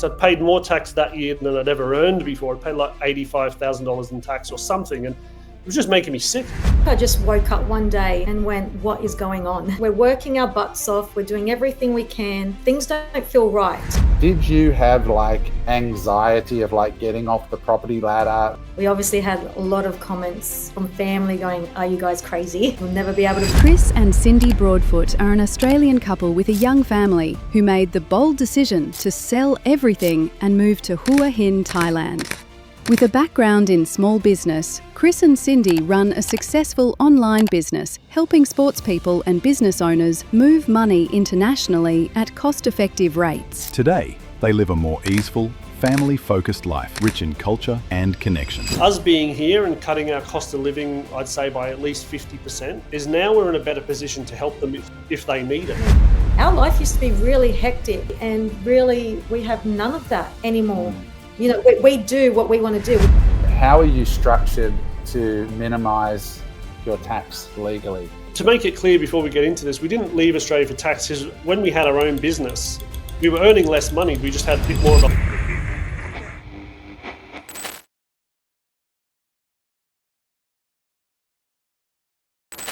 tax. I'd paid more tax that year than I'd ever earned before. I'd paid like $85,000 in tax or something, and it was just making me sick. I just woke up one day and went, what is going on? We're working our butts off. We're doing everything we can. Things don't feel right. Did you have like anxiety of like getting off the property ladder? We obviously had a lot of comments from family going, are you guys crazy? We'll never be able to. Chris and Cindy Broadfoot are an Australian couple with a young family who made the bold decision to sell everything and move to Hua Hin, Thailand. With a background in small business, Chris and Cindy run a successful online business helping sports people and business owners move money internationally at cost-effective rates. Today, they live a more easeful, family-focused life, rich in culture and connection. Us being here and cutting our cost of living, I'd say by at least 50%, is now we're in a better position to help them if they need it. Our life used to be really hectic, and really we have none of that anymore. You know, we do what we want to do. How are you structured to minimise your tax legally? To make it clear before we get into this, we didn't leave Australia for tax because when we had our own business, we were earning less money. We just had a bit more of a...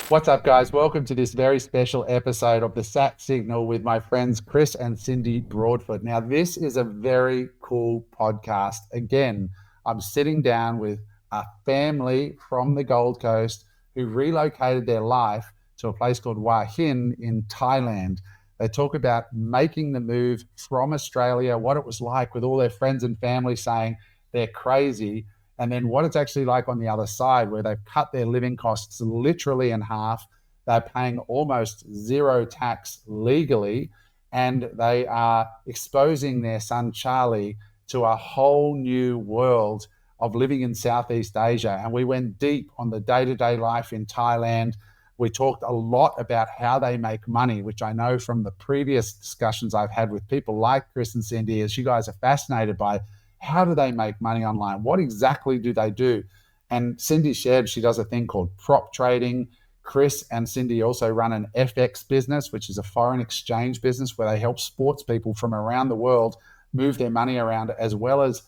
What's up, guys? Welcome to this very special episode of the Sat Signal with my friends Chris and Cindy Broadfoot. Now, this is a very cool podcast. Again, I'm sitting down with a family from the Gold Coast who relocated their life to a place called Hua Hin in Thailand. They talk about making the move from Australia, what it was like with all their friends and family saying they're crazy, and then what it's actually like on the other side, where they've cut their living costs literally in half. They're paying almost zero tax legally, and they are exposing their son, Charlie, to a whole new world of living in Southeast Asia. And we went deep on the day-to-day life in Thailand. We talked a lot about how they make money, which I know from the previous discussions I've had with people like Chris and Cindy, as you guys are fascinated by how do they make money online? What exactly do they do? And Cindy shared she does a thing called prop trading. Chris and Cindy also run an FX business, which is a foreign exchange business where they help sports people from around the world move their money around, as well as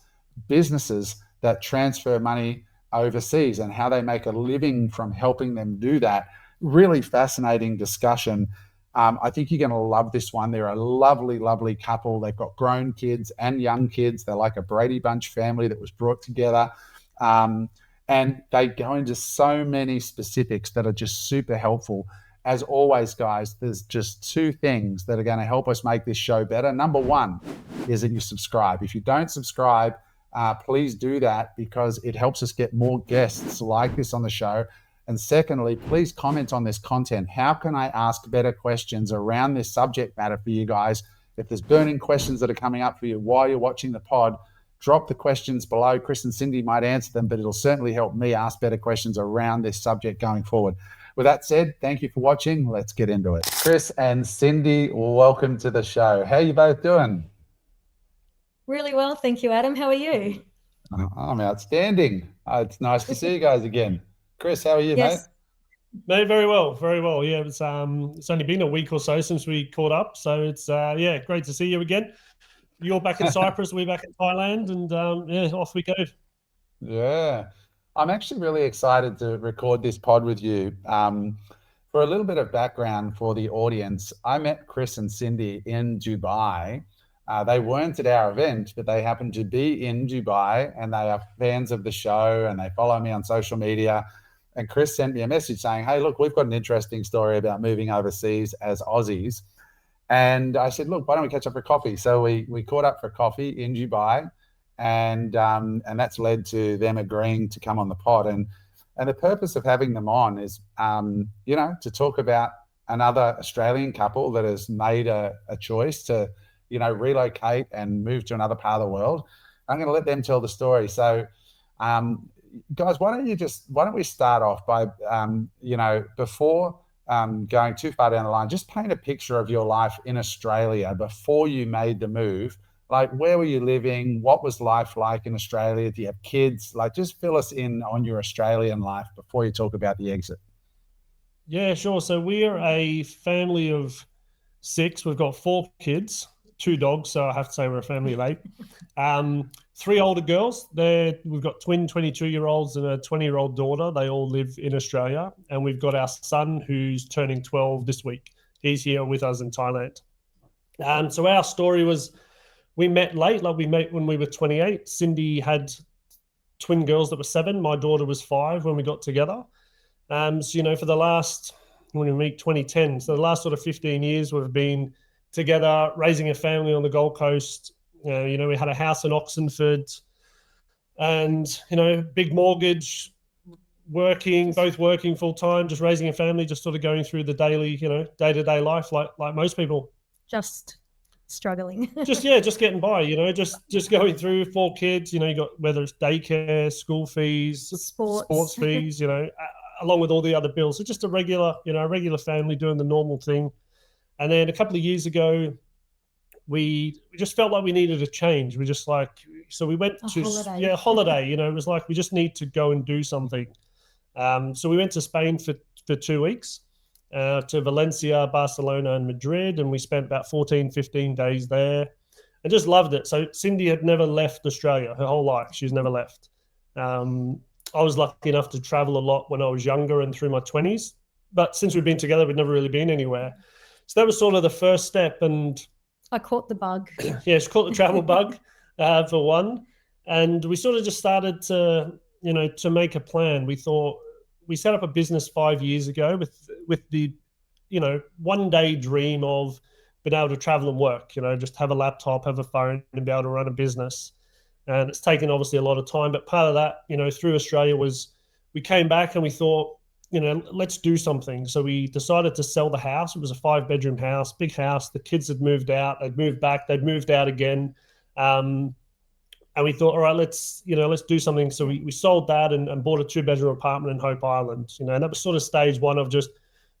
businesses that transfer money overseas and how they make a living from helping them do that. Really fascinating discussion. I think you're going to love this one. They're a lovely, lovely couple. They've got grown kids and young kids. They're like a Brady Bunch family that was brought together. And they go into so many specifics that are just super helpful. As always, guys, there's just two things that are going to help us make this show better. Number one is that you subscribe. If you don't subscribe, please do that because it helps us get more guests like this on the show. And secondly, please comment on this content. How can I ask better questions around this subject matter for you guys? If there's burning questions that are coming up for you while you're watching the pod, drop the questions below. Chris and Cindy might answer them, but it'll certainly help me ask better questions around this subject going forward. With that said, thank you for watching. Let's get into it. Chris and Cindy, welcome to the show. How are you both doing? Really well, thank you, Adam. How are you? I'm outstanding. It's nice to see you guys again. Chris, how are you, Yes. No, very well, very well. Yeah, it's only been a week or so since we caught up, so it's great to see you again. You're back in Cyprus, we're back in Thailand, and off we go. Yeah, I'm actually really excited to record this pod with you. For a little bit of background for the audience, I met Chris and Cindy in Dubai. They weren't at our event, but they happened to be in Dubai, and they are fans of the show, and they follow me on social media. And Chris sent me a message saying, hey, look, we've got an interesting story about moving overseas as Aussies. And I said, look, why don't we catch up for coffee? So we caught up for coffee in Dubai, and that's led to them agreeing to come on the pod. And the purpose of having them on is, to talk about another Australian couple that has made a choice to, relocate and move to another part of the world. I'm going to let them tell the story. So, guys, why don't we start off by, before going too far down the line, just paint a picture of your life in Australia before you made the move. Like, where were you living? What was life like in Australia? Do you have kids? Like, just fill us in on your Australian life before you talk about the exit. Yeah, sure. So we're a family of 6. We've got 4 kids, 2 dogs, so I have to say we're a family of 8. 3 older girls. We've got twin 22-year-olds and a 20-year-old daughter. They all live in Australia. And we've got our son who's turning 12 this week. He's here with us in Thailand. So our story was, we met late. Like, we met when we were 28. Cindy had twin girls that were 7. My daughter was 5 when we got together. So, for the last, when we meet 2010, so the last sort of 15 years, we've been together raising a family on the Gold Coast. We had a house in Oxenford and, big mortgage, both working full time, just raising a family, just sort of going through the daily, day-to-day life like most people. Just struggling. just getting by, just going through 4 kids, you got, whether it's daycare, school fees, sports fees, along with all the other bills. So just a regular family doing the normal thing. And then a couple of years ago, we just felt like we needed a change. We just so we went to holiday. It was like, we just need to go and do something. So we went to Spain for 2 weeks, to Valencia, Barcelona, and Madrid, and we spent about 15 days there, and just loved it. So Cindy had never left Australia her whole life. She's never left. I was lucky enough to travel a lot when I was younger and through my 20s, but since we've been together, we've never really been anywhere. So that was sort of the first step, and I caught the bug. Yeah, she caught the travel bug, for one. And we sort of just started to make a plan. We set up a business 5 years ago with the, one day dream of being able to travel and work, just have a laptop, have a phone, and be able to run a business. And it's taken obviously a lot of time, but part of that, through Australia was, we came back and we thought, let's do something. So we decided to sell the house. It was a 5-bedroom house, big house. The kids had moved out, they'd moved back, they'd moved out again. And we thought, all right, let's do something. So we sold that and bought a 2-bedroom apartment in Hope Island, and that was sort of stage 1 of just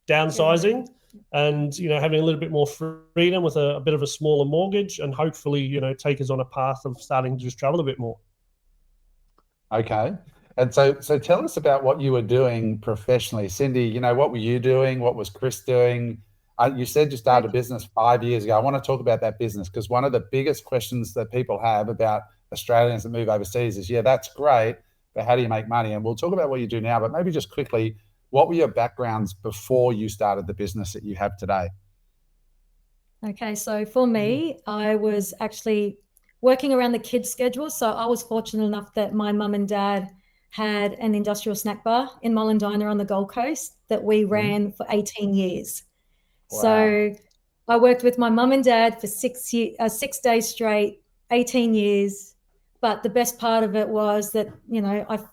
downsizing and, having a little bit more freedom with a bit of a smaller mortgage, and hopefully, take us on a path of starting to just travel a bit more. Okay. And so tell us about what you were doing professionally. Cindy, what were you doing? What was Chris doing? You said you started a business 5 years ago. I want to talk about that business, because one of the biggest questions that people have about Australians that move overseas is, that's great, but how do you make money? And we'll talk about what you do now, but maybe just quickly, what were your backgrounds before you started the business that you have today? Okay, so for me, I was actually working around the kids' schedule. So I was fortunate enough that my mum and dad had an industrial snack bar in Mollendina on the Gold Coast that we ran for 18 years. Wow. So I worked with my mum and dad for 6 days straight, 18 years. But the best part of it was that,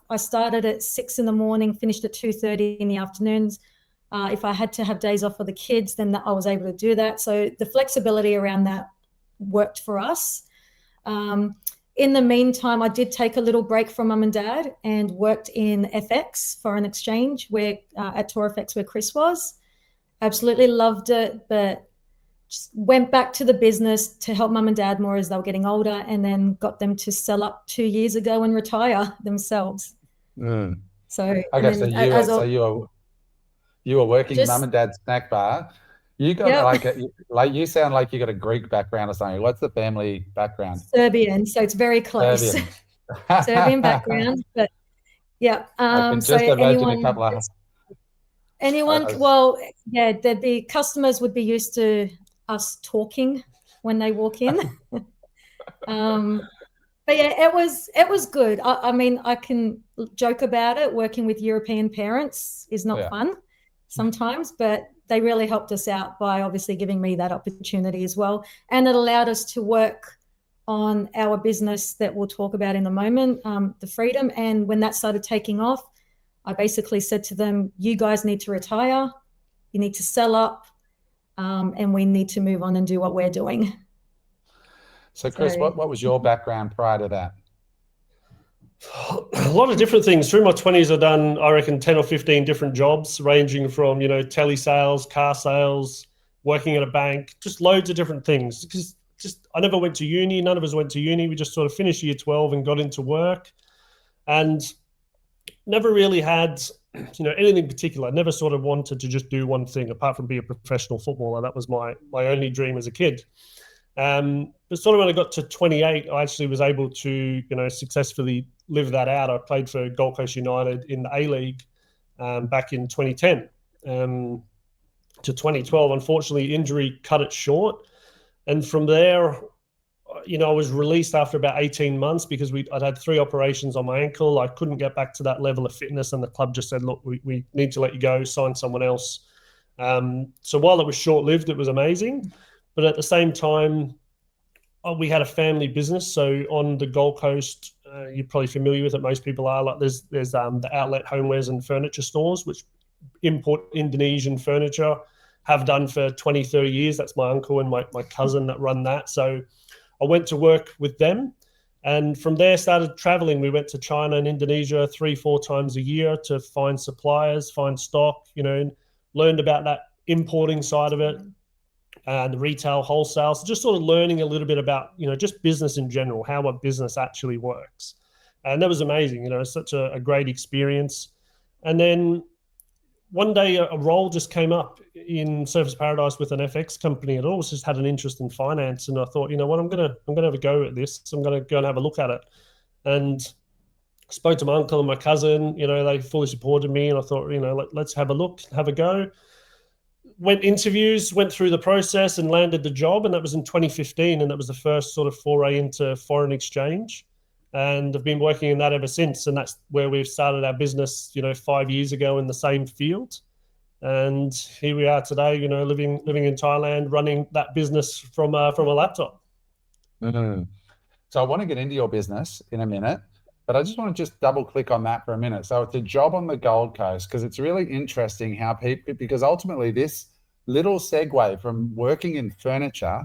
I started at 6 a.m, finished at 2:30 in the afternoons. If I had to have days off for the kids, then I was able to do that. So the flexibility around that worked for us. In the meantime, I did take a little break from mum and dad and worked in FX, foreign exchange, at TorFX, where Chris was. Absolutely loved it, but just went back to the business to help mum and dad more as they were getting older, and then got them to sell up 2 years ago and retire themselves. So okay, so you were working mum and dad's snack bar. You got you sound like you got a Greek background or something. What's the family background? Serbian, so it's very close. Serbian, Serbian background, but yeah. I can just imagine a couple of the customers would be used to us talking when they walk in. But yeah, it was good. I mean, I can joke about it. Working with European parents is not fun sometimes, but they really helped us out by obviously giving me that opportunity as well. And it allowed us to work on our business that we'll talk about in a moment, the Freedom. And when that started taking off, I basically said to them, you guys need to retire, you need to sell up, and we need to move on and do what we're doing. So Chris, what was your background prior to that? A lot of different things. Through my 20s, I've done, I reckon, 10 or 15 different jobs, ranging from, telesales, car sales, working at a bank, just loads of different things. Because I never went to uni. None of us went to uni. We just sort of finished year 12 and got into work, and never really had, anything particular. I never sort of wanted to just do one thing apart from be a professional footballer. That was my only dream as a kid. But sort of when I got to 28, I actually was able to, successfully live that out. I played for Gold Coast United in the A-League back in 2010 to 2012. Unfortunately, injury cut it short. And from there, I was released after about 18 months because I'd had 3 operations on my ankle. I couldn't get back to that level of fitness, and the club just said, look, we need to let you go, sign someone else. So while it was short-lived, it was amazing. But at the same time, we had a family business. So on the Gold Coast, you're probably familiar with it. Most people are. Like there's the outlet homewares and furniture stores, which import Indonesian furniture, have done for 20, 30 years. That's my uncle and my cousin that run that. So I went to work with them, and from there started traveling. We went to China and Indonesia 3-4 times a year to find suppliers, find stock, and learned about that importing side of it. And the retail, wholesale, so just sort of learning a little bit about, just business in general, how a business actually works. And that was amazing, such a great experience. And then one day a role just came up in Surfers Paradise with an FX company. It always just had an interest in finance. And I thought, I'm going to have a go at this. So I'm going to go and have a look at it. And spoke to my uncle and my cousin, they fully supported me. And I thought, let's have a look, have a go. Went through the process and landed the job. And that was in 2015. And that was the first sort of foray into foreign exchange. And I've been working in that ever since. And that's where we've started our business, 5 years ago in the same field. And here we are today, living in Thailand, running that business from a laptop. Mm-hmm. So I want to get into your business in a minute, but I just want to just double click on that for a minute. So it's a job on the Gold Coast, because it's really interesting how people, because ultimately this little segue from working in furniture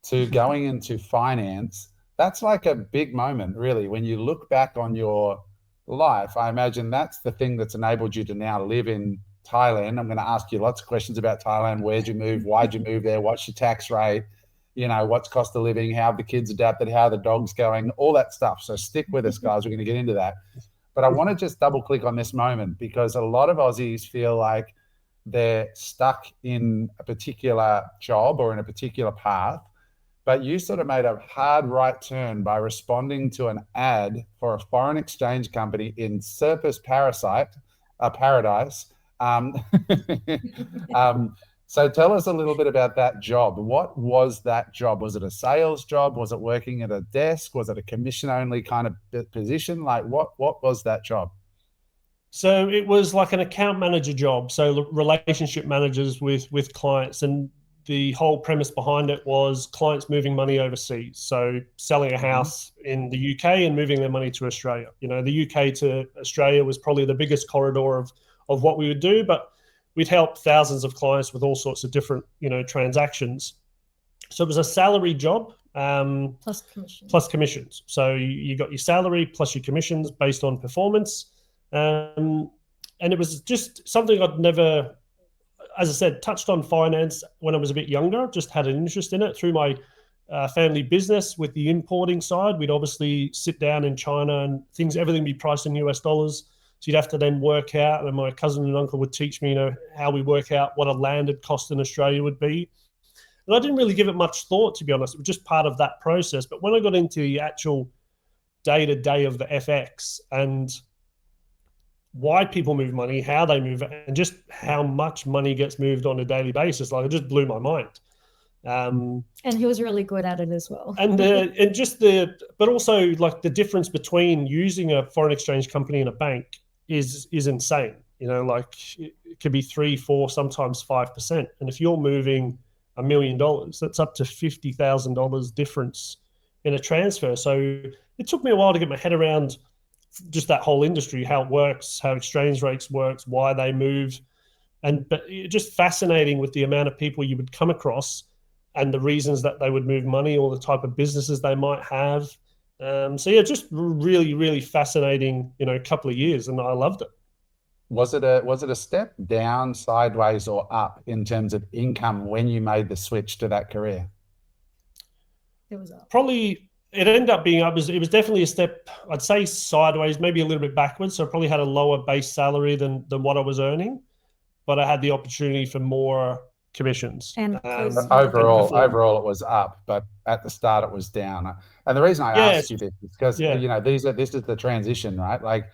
to going into finance, that's like a big moment, really. When you look back on your life, I imagine that's the thing that's enabled you to now live in Thailand. I'm going to ask you lots of questions about Thailand. Where'd you move? Why'd you move there? What's your tax rate? What's cost of living? How have the kids adapted? How are the dogs going? All that stuff. So stick with us, guys. We're going to get into that. But I want to just double click on this moment, because a lot of Aussies feel like they're stuck in a particular job or in a particular path. But you sort of made a hard right turn by responding to an ad for a foreign exchange company in Surfers Paradise. So tell us a little bit about that job. What was that job? Was it a sales job? Was it working at a desk? Was it a commission-only kind of position? Like what was that job? So it was like an account manager job. So relationship managers with clients. And the whole premise behind it was clients moving money overseas. So selling a house in the UK and moving their money to Australia. The UK to Australia was probably the biggest corridor of what we would do, but we'd help thousands of clients with all sorts of different, transactions. So it was a salary job. Plus commissions. So you got your salary plus your commissions based on performance. And it was just something I'd never, as I said, touched on finance when I was a bit younger, just had an interest in it through my family business with the importing side. We'd obviously sit down in China and everything be priced in US dollars. So you'd have to then work out, and my cousin and uncle would teach me, how we work out what a landed cost in Australia would be. And I didn't really give it much thought, to be honest. It was just part of that process. But when I got into the actual day-to-day of the FX and why people move money, how they move it, and just how much money gets moved on a daily basis, it just blew my mind. And he was really good at it as well. But also like the difference between using a foreign exchange company and a bank is insane. It could be 3, 4, sometimes 5%. And if you're moving $1 million, that's up to $50,000 difference in a transfer. So it took me a while to get my head around just that whole industry, how it works, how exchange rates works, why they move. But just fascinating with the amount of people you would come across and the reasons that they would move money or the type of businesses they might have. Just really, really fascinating, couple of years, and I loved it. Was it a step down, sideways, or up in terms of income when you made the switch to that career? It was up. Probably it ended up being up. It was definitely a step, I'd say sideways, maybe a little bit backwards. So I probably had a lower base salary than what I was earning, but I had the opportunity for more commissions. And Overall it was up, but at the start it was down. And the reason I asked you this is because this is the transition, right? Like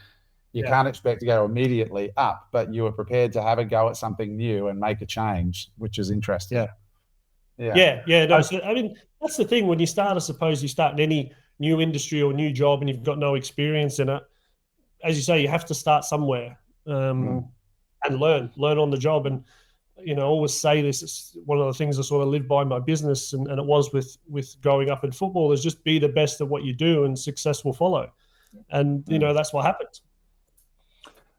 you can't expect to go immediately up, but you were prepared to have a go at something new and make a change, which is interesting. No, so I mean, that's the thing. When you start, I suppose you start in any new industry or new job and you've got no experience in it, as you say, you have to start somewhere and learn on the job. And, you know, I always say this, it's one of the things I sort of live by in my business, and it was with growing up in football, is just be the best at what you do and success will follow. And, you know, that's what happened.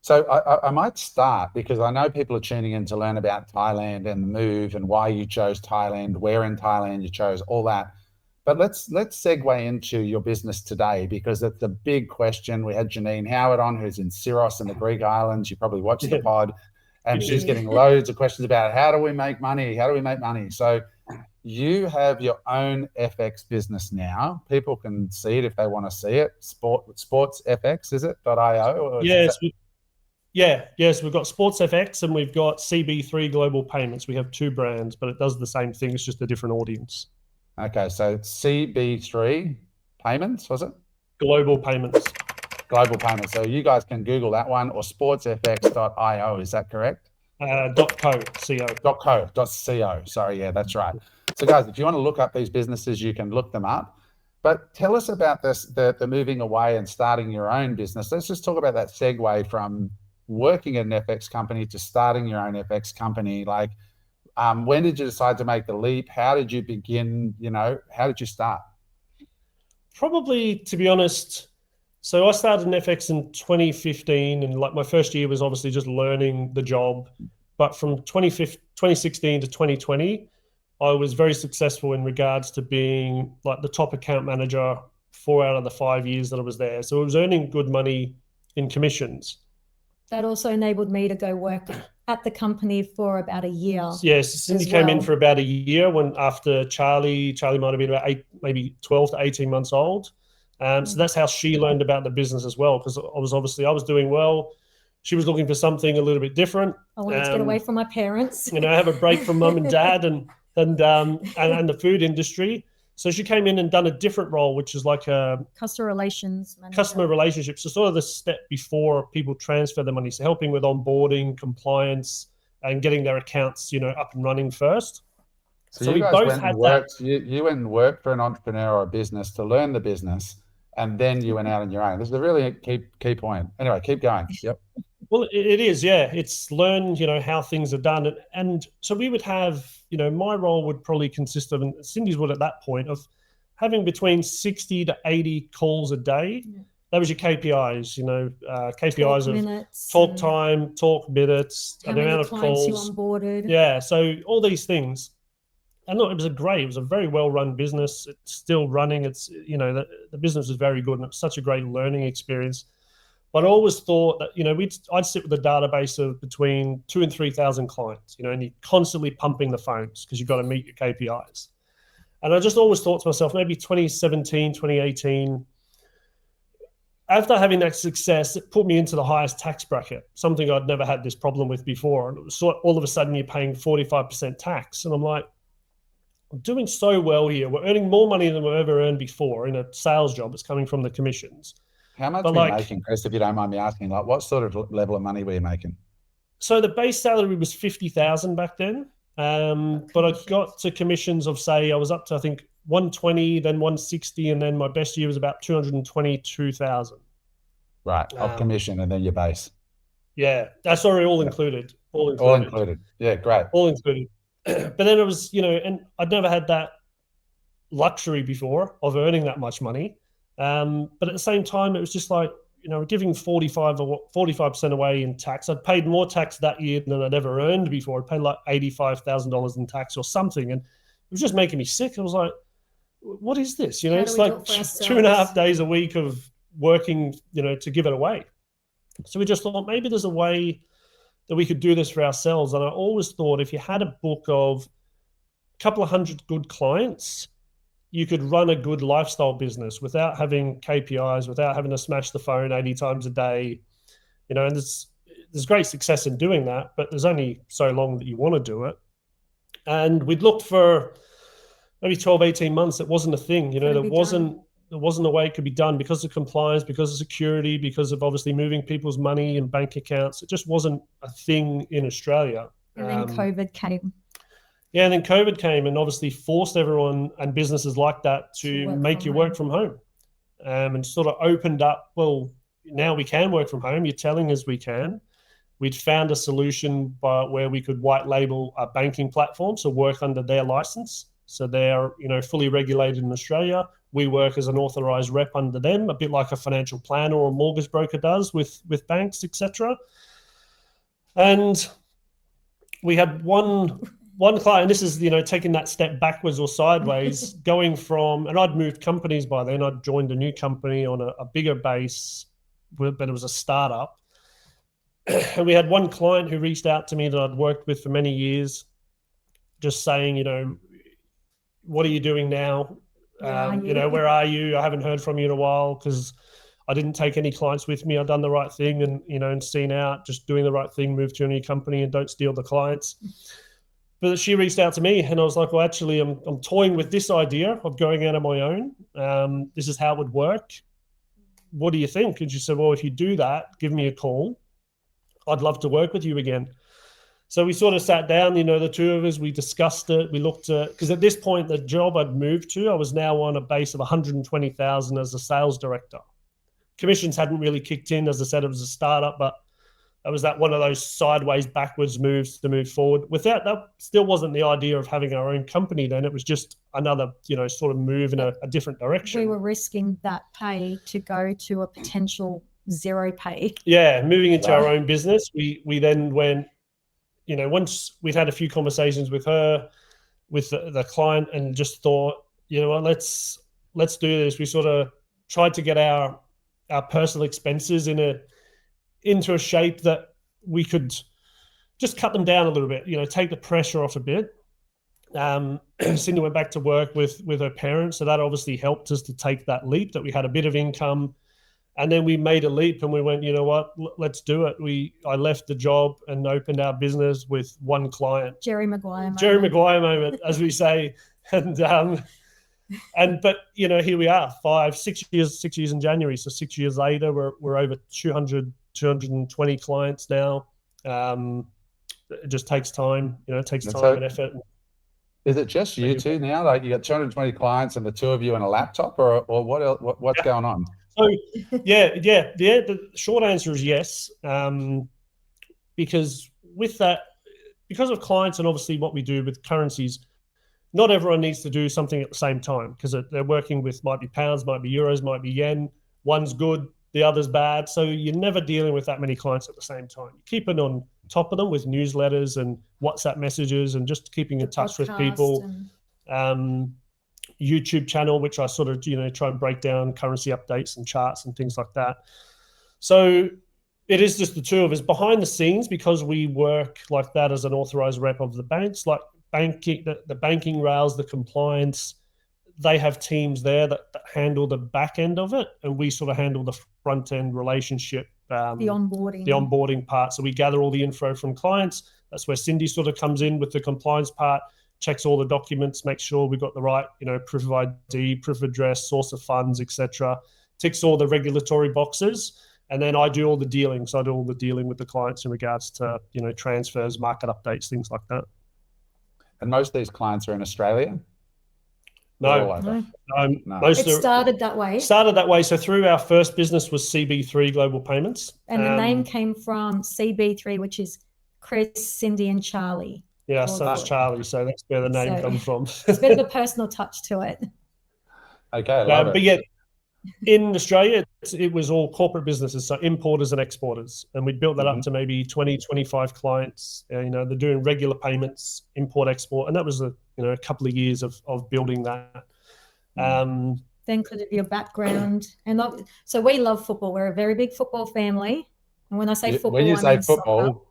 So I might start, because I know people are tuning in to learn about Thailand and the move and why you chose Thailand, where in Thailand you chose, all that. But let's segue into your business today, because it's a big question. We had Janine Howard on, who's in Syros in the Greek islands. You probably watched the pod, and she's getting loads of questions about how do we make money? How do we make money? So you have your own FX business now. People can see it if they want to see it. SportsFX, is it .io? Yes, we've got SportsFX and we've got CB3 Global Payments. We have two brands, but it does the same thing. It's just a different audience. Okay, so CB3 Payments, was it? Global Payments. Global Payments. So you guys can Google that one, or sportsfx.io. Is that correct? .co. Sorry, yeah, that's right. So guys, if you want to look up these businesses, you can look them up. But tell us about this, the moving away and starting your own business. Let's just talk about that segue from working at an FX company to starting your own FX company. Like, when did you decide to make the leap? How did you begin? You know, how did you start? Probably, to be honest, so I started in FX in 2015, and like my first year was obviously just learning the job. But from 2016 to 2020, I was very successful in regards to being like the top account manager 4 out of the 5 years that I was there. So I was earning good money in commissions. That also enabled me to go work at the company for about a year. Yes, Cindy came in for about a year after Charlie might have been about maybe 12 to 18 months old. So that's how she learned about the business as well, because I was doing well. She was looking for something a little bit different. I wanted to get away from my parents. You know, have a break from mum and dad and the food industry. So she came in and done a different role, which is like a customer relationships. So sort of the step before people transfer their money. So helping with onboarding, compliance, and getting their accounts, you know, up and running first. So you guys went and worked. You went and worked for an entrepreneur or a business to learn the business, and then you went out on your own. This is a really key point. Anyway, keep going. Yep. Well, it is, yeah. It's learn, you know, how things are done. And so we would have, you know, my role would probably consist of, and Cindy's would at that point, of having between 60 to 80 calls a day. Yeah. That was your KPIs, you know, KPIs of talk time, talk minutes, the amount of calls. You onboarded. Yeah, so all these things. And look, it was a very well-run business. It's still running. It's, you know, the business is very good, and it was such a great learning experience. But I always thought that, you know, I'd sit with a database of between 2,000 and 3,000 clients, you know, and you're constantly pumping the phones because you've got to meet your KPIs. And I just always thought to myself, maybe 2017, 2018, after having that success, it put me into the highest tax bracket, something I'd never had this problem with before. And it was all of a sudden you're paying 45% tax. And I'm like, I'm doing so well here. We're earning more money than we've ever earned before in a sales job. It's coming from the commissions. How much were you making, Chris, if you don't mind me asking? Like, what sort of level of money were you making? So the base salary was 50,000 back then. But I got to commissions of, say, I was up to, I think, 120, then 160, and then my best year was about 222,000. Right, of commission, and then your base. Yeah, that's already all included. All included. Yeah, great. All included. But then it was, you know, and I'd never had that luxury before of earning that much money. But at the same time, it was just like, you know, giving 45% away in tax. I'd paid more tax that year than I'd ever earned before. I'd paid like $85,000 in tax or something. And it was just making me sick. I was like, what is this? You know, it's like 2.5 days a week of working, you know, to give it away. So we just thought maybe there's a way that we could do this for ourselves. And I always thought if you had a book of a couple of hundred good clients, you could run a good lifestyle business without having KPIs, without having to smash the phone 80 times a day, you know, and there's great success in doing that, but there's only so long that you want to do it. And we'd looked for maybe 12, 18 months. It wasn't a thing. You know, there wasn't a way it could be done because of compliance, because of security, because of obviously moving people's money and bank accounts. It just wasn't a thing in Australia. And then COVID came. Yeah, and then COVID came and obviously forced everyone and businesses like that to make you work from home, and sort of opened up, well, now we can work from home. You're telling us we can. We'd found a solution where we could white label a banking platform, so work under their license. So they're, you know, fully regulated in Australia. We work as an authorized rep under them, a bit like a financial planner or a mortgage broker does with banks, etc. And we had one client, and this is, you know, taking that step backwards or sideways, going from, and I'd moved companies by then. I'd joined a new company on a bigger base, but it was a startup. And we had one client who reached out to me that I'd worked with for many years, just saying, you know, what are you doing now? You know, where are you? I haven't heard from you in a while because I didn't take any clients with me. I've done the right thing and, you know, and seen out, just doing the right thing, move to a new company and don't steal the clients. But she reached out to me and I was like, well, actually, I'm toying with this idea of going out on my own. This is how it would work. What do you think? And she said, well, if you do that, give me a call. I'd love to work with you again. So we sort of sat down, you know, the two of us, we discussed it. We looked at, because at this point, the job I'd moved to, I was now on a base of 120,000 as a sales director. Commissions hadn't really kicked in. As I said, it was a startup, but that was one of those sideways, backwards moves to move forward. Without that, still wasn't the idea of having our own company then. It was just another, you know, sort of move in a different direction. We were risking that pay to go to a potential zero pay. Yeah, moving into our own business. We then went, you know, once we'd had a few conversations with her, with the client, and just thought, you know what, let's do this. We sort of tried to get our personal expenses into a shape that we could just cut them down a little bit, you know, take the pressure off a bit. Cindy went back to work with her parents, so that obviously helped us to take that leap, that we had a bit of income. And then we made a leap and we went, you know what, let's do it. I left the job and opened our business with one client. Jerry Maguire moment, as we say. But, you know, here we are, 6 years in January. So 6 years later, we're over 220 clients now. It just takes time, you know, it takes time and effort. Is it just you two now? Like you got 220 clients and the two of you and a laptop, or what else, what's going on? So yeah. The short answer is yes, because with that, because of clients and obviously what we do with currencies, not everyone needs to do something at the same time because they're working with, might be pounds, might be euros, might be yen. One's good, the other's bad. So you're never dealing with that many clients at the same time. You're keeping on top of them with newsletters and WhatsApp messages and just keeping in touch with people. YouTube channel, which I sort of, you know, try and break down currency updates and charts and things like that. So it is just the two of us behind the scenes, because we work like that as an authorized rep of the banks, like banking, the banking rails, the compliance. They have teams there that handle the back end of it, and we sort of handle the front end relationship, the onboarding part. So we gather all the info from clients. That's where Cindy sort of comes in with the compliance part, checks all the documents, makes sure we've got the right, you know, proof of ID, proof of address, source of funds, etc. Ticks all the regulatory boxes, and then I do all the dealing. So I do all the dealing with the clients in regards to, you know, transfers, market updates, things like that. And most of these clients are in Australia? No. It started that way. So through our first business was CB3 Global Payments. And the name came from CB3, which is Chris, Cindy, and Charlie. Yeah, so that's Charlie. So that's where the name comes from. It's a bit of a personal touch to it. Okay, I love it. But yeah, in Australia, it was all corporate businesses, so importers and exporters. And we built that up to maybe 20, 25 clients. You know, they're doing regular payments, import, export. And that was a couple of years of building that. Then could it be your background? And so we love football. We're a very big football family. And when I say football, when you say football,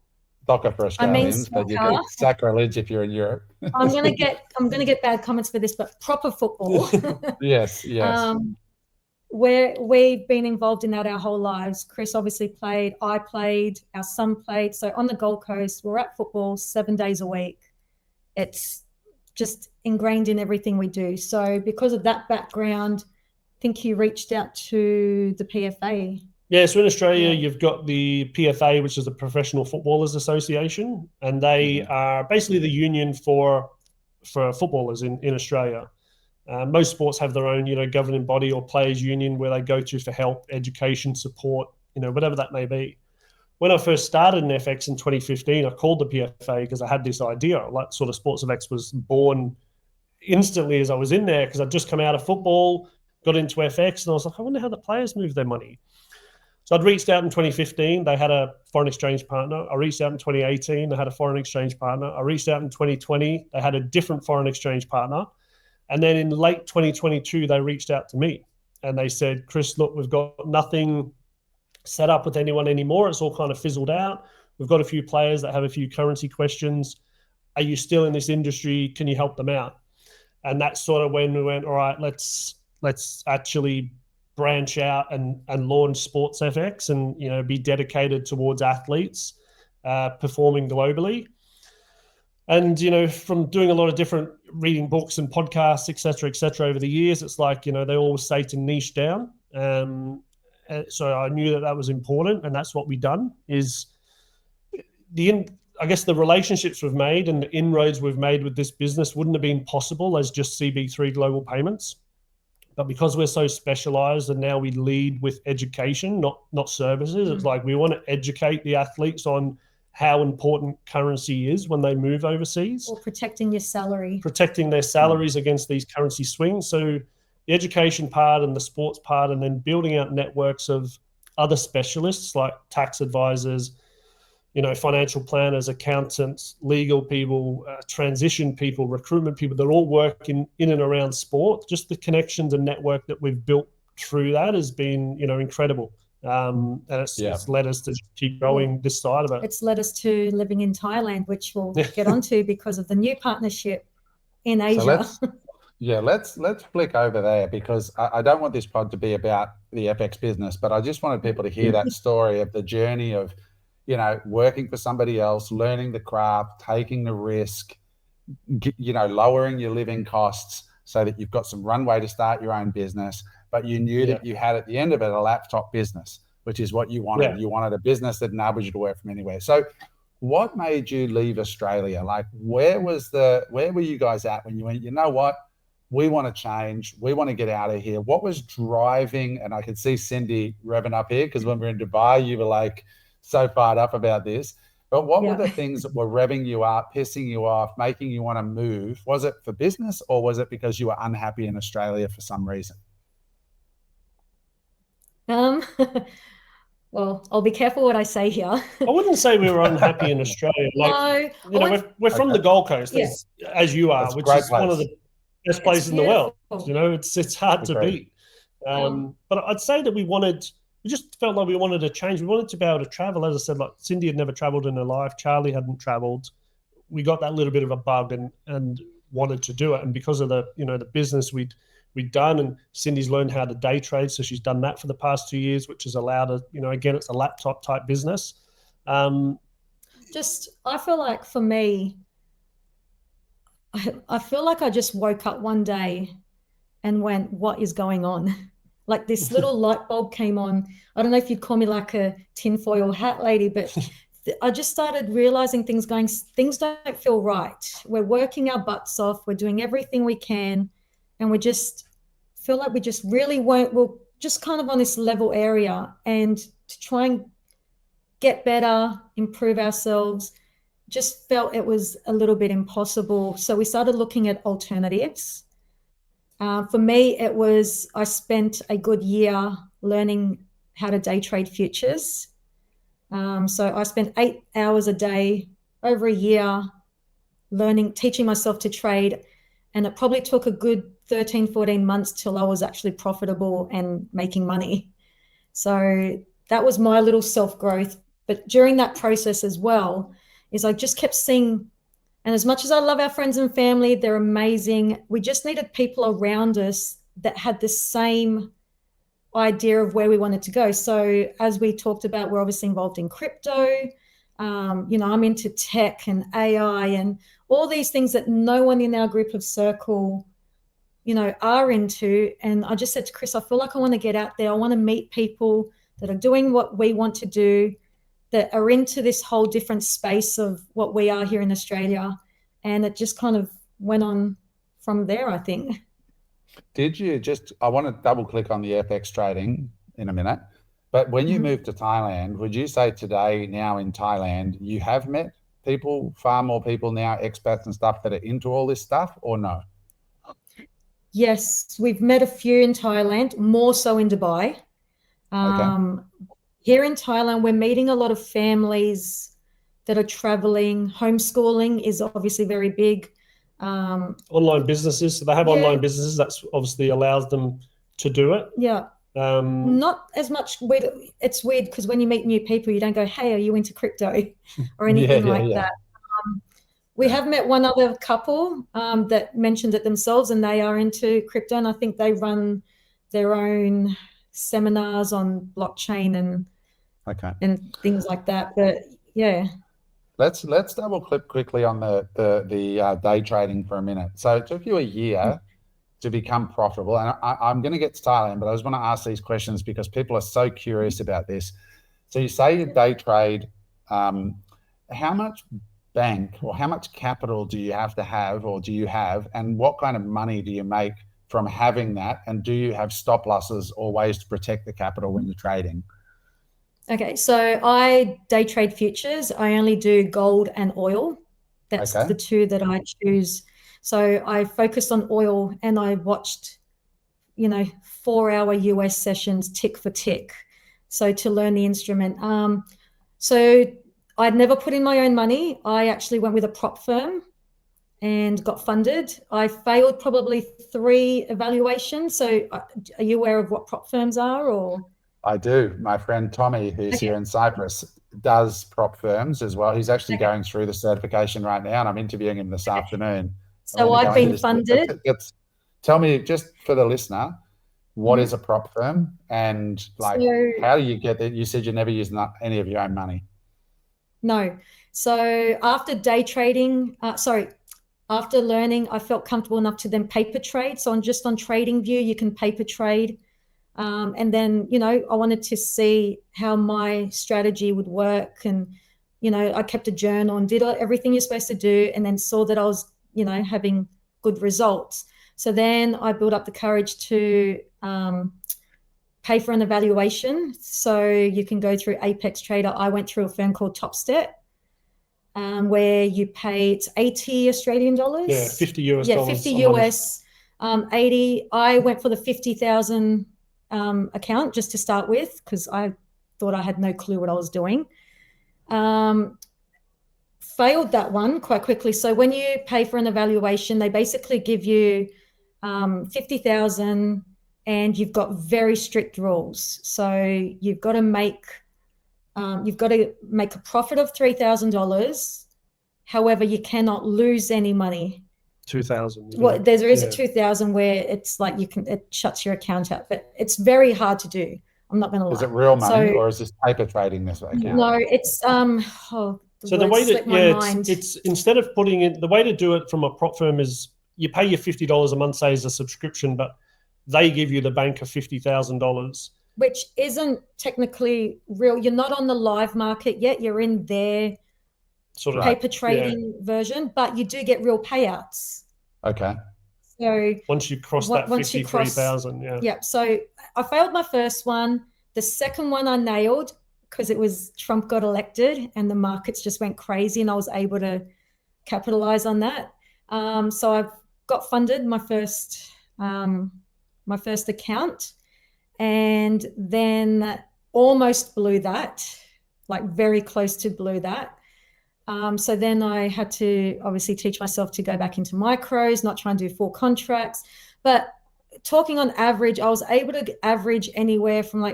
soccer for Australians, I mean but you get sacrilege if you're in Europe. I'm gonna get bad comments for this, but proper football. Yes. We've been involved in that our whole lives. Chris obviously played, I played, our son played. So on the Gold Coast, we're at football 7 days a week. It's just ingrained in everything we do. So because of that background, I think you reached out to the PFA. Yeah, so in Australia, you've got the PFA, which is the Professional Footballers Association, and they are basically the union for footballers in Australia. Most sports have their own, governing body or players' union where they go to for help, education, support, whatever that may be. When I first started in FX in 2015, I called the PFA because I had this idea. Like sort of Sports FX was born instantly as I was in there because I'd just come out of football, got into FX, and I was like, I wonder how the players move their money. So I'd reached out in 2015. They had a foreign exchange partner. I reached out in 2018. They had a foreign exchange partner. I reached out in 2020. They had a different foreign exchange partner. And then in late 2022, they reached out to me and they said, Chris, look, we've got nothing set up with anyone anymore. It's all kind of fizzled out. We've got a few players that have a few currency questions. Are you still in this industry? Can you help them out? And that's sort of when we went, all right, let's actually branch out and launch Sports FX and, be dedicated towards athletes performing globally. And, from doing a lot of different reading books and podcasts, et cetera, over the years, it's like, they always say to niche down. So I knew that was important. And that's what we've done is I guess the relationships we've made and the inroads we've made with this business wouldn't have been possible as just CB3 Global Payments. But because we're so specialized and now we lead with education, not services, it's like we want to educate the athletes on how important currency is when they move overseas. Or protecting your salary. Protecting their salaries against these currency swings. So the education part and the sports part, and then building out networks of other specialists like tax advisors, financial planners, accountants, legal people, transition people, recruitment people that all work in and around sport. Just the connections and network that we've built through that has been, incredible. And it's led us to keep growing this side of it. It's led us to living in Thailand, which we'll get onto because of the new partnership in Asia. So let's flick over there because I don't want this pod to be about the FX business, but I just wanted people to hear that story of the journey of, working for somebody else, learning the craft, taking the risk, lowering your living costs so that you've got some runway to start your own business. But you knew that you had at the end of it a laptop business, which is what you wanted. Yeah. You wanted a business that enabled you to work from anywhere. So what made you leave Australia? Like where were you guys at when you went, you know what? We want to change. We want to get out of here. What was driving? And I could see Cindy revving up here because when we were in Dubai, you were like so fired up about this. But what were the things that were revving you up, pissing you off, making you want to move? Was it for business or was it because you were unhappy in Australia for some reason? Well, I'll be careful what I say here. I wouldn't say we were unhappy in Australia. We're from the Gold Coast, as you are, which is one of the best places in the world. It's hard to beat. But I'd say that we just felt like we wanted to change. We wanted to be able to travel. As I said, like Cindy had never traveled in her life. Charlie hadn't traveled. We got that little bit of a bug and wanted to do it. And because of the business we'd done, and Cindy's learned how to day trade. So she's done that for the past 2 years, which has allowed her, again, it's a laptop type business. I feel like for me, I feel like I just woke up one day and went, what is going on? Like this little light bulb came on. I don't know if you'd call me like a tinfoil hat lady, but I just started realizing things don't feel right. We're working our butts off. We're doing everything we can. And we just feel like we just really we're just kind of on this level area, and to try and get better, improve ourselves, just felt it was a little bit impossible. So we started looking at alternatives. For me, I spent a good year learning how to day trade futures. So I spent 8 hours a day over a year teaching myself to trade. And it probably took a good 13, 14 months till I was actually profitable and making money. So that was my little self-growth. But during that process as well, is I just kept seeing, and as much as I love our friends and family, they're amazing. We just needed people around us that had the same idea of where we wanted to go. So as we talked about, we're obviously involved in crypto. I'm into tech and AI and all these things that no one in our group of circle, are into. And I just said to Chris, I feel like I want to get out there. I want to meet people that are doing what we want to do, that are into this whole different space of what we are here in Australia. And it just kind of went on from there, I think. I want to double click on the FX trading in a minute, but when you moved to Thailand, would you say today, now in Thailand, you have met people, far more people now, expats and stuff that are into all this stuff, or no? Yes, we've met a few in Thailand, more so in Dubai. Okay. Here in Thailand, we're meeting a lot of families that are traveling. Homeschooling is obviously very big. Online businesses. So they have online businesses. That's obviously allows them to do it. Yeah. Not as much. It's weird because when you meet new people, you don't go, "Hey, are you into crypto?" or anything that. We have met one other couple that mentioned it themselves, and they are into crypto, and I think they run their own seminars on blockchain and things like that. But yeah. Let's double click quickly on the day trading for a minute. So it took you a year to become profitable, and I'm going to get to Thailand, but I just want to ask these questions because people are so curious about this. So you say you day trade. How much bank or how much capital do you have to have, or do you have, and what kind of money do you make from having that? And do you have stop losses or ways to protect the capital when you're trading? Okay, so I day trade futures. I only do gold and oil. That's the two that I choose. So I focused on oil and I watched, 4-hour US sessions tick for tick. So to learn the instrument. So I'd never put in my own money. I actually went with a prop firm and got funded. I failed probably 3 evaluations. So are you aware of what prop firms are, or? I do. My friend Tommy, who's here in Cyprus, does prop firms as well. He's actually going through the certification right now, and I'm interviewing him this afternoon. So I've been funded. Tell me, just for the listener, what is a prop firm, and how do you get it? You said you never use any of your own money. No. So after day trading, after learning, I felt comfortable enough to then paper trade. So on TradingView, you can paper trade. And then, I wanted to see how my strategy would work. And, I kept a journal and did everything you're supposed to do, and then saw that I was, having good results. So then I built up the courage to pay for an evaluation. So you can go through Apex Trader. I went through a firm called TopStep, where you pay, it's 80 Australian dollars. Yeah, 50 US dollars. Yeah, 50 US, 80. I went for the 50,000 account just to start with, because I thought I had no clue what I was doing. Failed that one quite quickly. So when you pay for an evaluation, they basically give you 50,000, and you've got very strict rules. So you've got to make a profit of $3,000. However, you cannot lose any money. 2,000. Well, there is a 2,000 where it's like it shuts your account out, but it's very hard to do. I'm not going to lie. Is it real money, or is this paper trading this account? No, it's so the way that it's instead of putting in, the way to do it from a prop firm is you pay your $50 a month, say, as a subscription, but they give you the bank of $50,000, which isn't technically real. You're not on the live market yet. You're in their sort of paper trading version, but you do get real payouts. Okay. So once you cross that 53,000, yeah. So I failed my first one. The second one I nailed because it was Trump got elected and the markets just went crazy, and I was able to capitalize on that. So I've got funded my first account, and then almost blew that, like very close to blew that. So then I had to obviously teach myself to go back into micros, not try and do full contracts. But talking on average, I was able to average anywhere from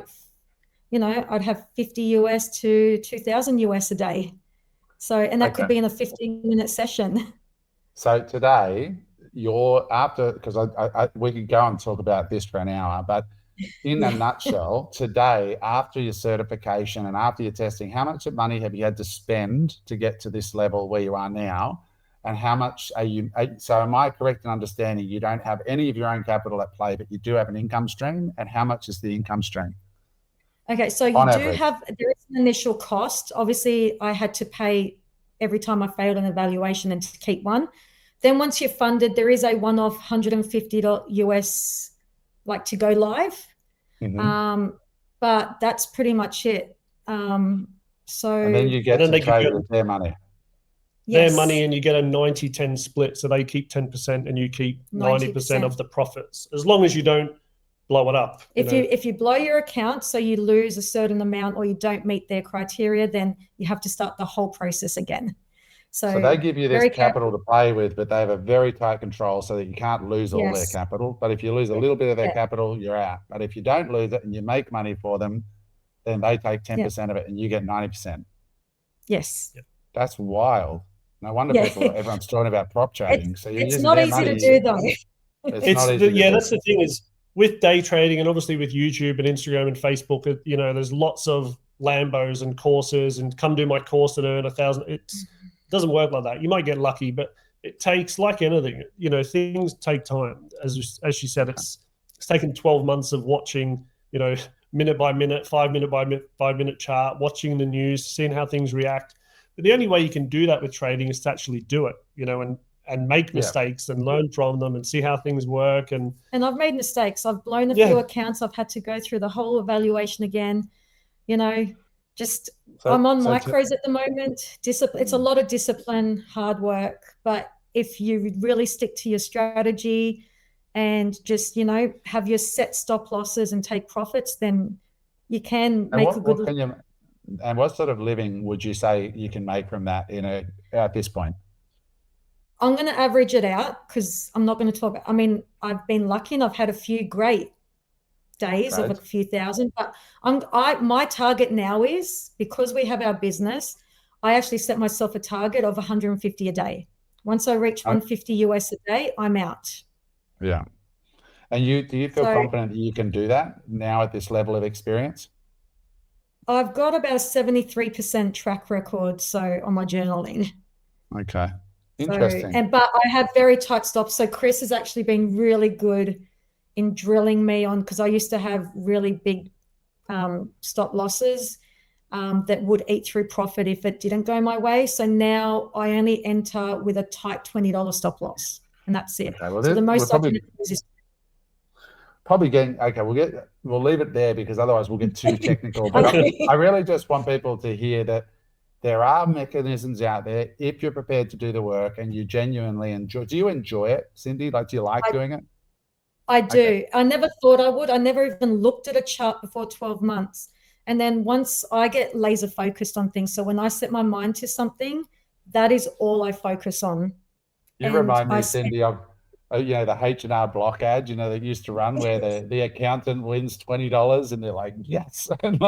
I'd have 50 US to 2,000 US a day. So, and that could be in a 15-minute session. So today, because we could go and talk about this for an hour, but in a nutshell, today, after your certification and after your testing, how much money have you had to spend to get to this level where you are now? And how much so am I correct in understanding you don't have any of your own capital at play, but you do have an income stream? And how much is the income stream? Okay, so there is an initial cost. Obviously, I had to pay every time I failed an evaluation and to keep one. Then once you're funded, there is a one-off $150 US, like, to go live. Mm-hmm. But that's pretty much it. And then you get to trade with their money. Yes. Their money, and you get a 90-10 split. So they keep 10% and you keep 90% of the profits, as long as you don't blow it up. If you blow your account, so you lose a certain amount or you don't meet their criteria, then you have to start the whole process again. So they give you this capital to play with, but they have a very tight control so that you can't lose all their capital. But if you lose a little bit of their capital, you're out. But if you don't lose it and you make money for them, then they take 10% of it and you get 90%. Yes. That's wild. No wonder everyone's talking about prop trading. It's not easy to do, though. That's the thing is, with day trading and obviously with YouTube and Instagram and Facebook, there's lots of Lambos and courses and come do my course and earn 1,000. It doesn't work like that. You might get lucky, but it takes, like anything, things take time. As she said, it's taken 12 months of watching, minute by minute, 5 minute by 5 minute chart, watching the news, seeing how things react. But the only way you can do that with trading is to actually do it, and make mistakes and learn from them and see how things work. And I've made mistakes. I've blown a few accounts. I've had to go through the whole evaluation again. I'm on micros at the moment. It's a lot of discipline, hard work. But if you really stick to your strategy and just, have your set stop losses and take profits, then you can make a good living. And what sort of living would you say you can make from that at this point? I'm going to average it out because I'm not going to talk. I've been lucky and I've had a few great days of a few thousand, but my target now is, because we have our business, I actually set myself a target of 150 a day. Once I reach 150 US a day, I'm out. Yeah. And do you feel confident that you can do that now at this level of experience? I've got about a 73% track record on my journaling. Okay. Interesting. But I have very tight stops. So Chris has actually been really good in drilling me on, because I used to have really big stop losses that would eat through profit if it didn't go my way. So now I only enter with a tight $20 stop loss, and that's it. Okay, well, so the most I can do is probably getting we'll leave it there, because otherwise we'll get too technical. But I really just want people to hear that there are mechanisms out there if you're prepared to do the work and you genuinely enjoy. Do you enjoy it, Cindy? Do you like doing it? I do. Okay. I never thought I would. I never even looked at a chart before 12 months. And then once I get laser focused on things, so when I set my mind to something, that is all I focus on. You remind me, Cindy, of the H&R Block ad, that used to run where the accountant wins $20 and they're like, yes. And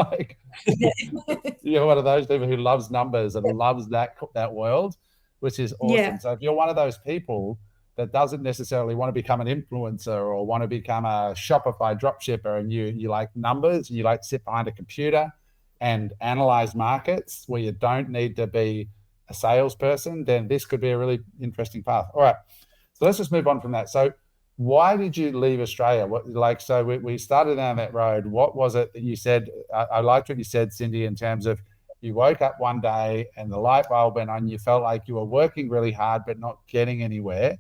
you're one of those people who loves numbers and loves that world, which is awesome. Yeah. So if you're one of those people that doesn't necessarily want to become an influencer or want to become a Shopify dropshipper, and you like numbers and you like to sit behind a computer and analyze markets where you don't need to be a salesperson, then this could be a really interesting path. All right. So let's just move on from that. So why did you leave Australia? We started down that road. What was it that you said? I liked what you said, Cindy, in terms of you woke up one day and the light bulb went on. You felt like you were working really hard but not getting anywhere.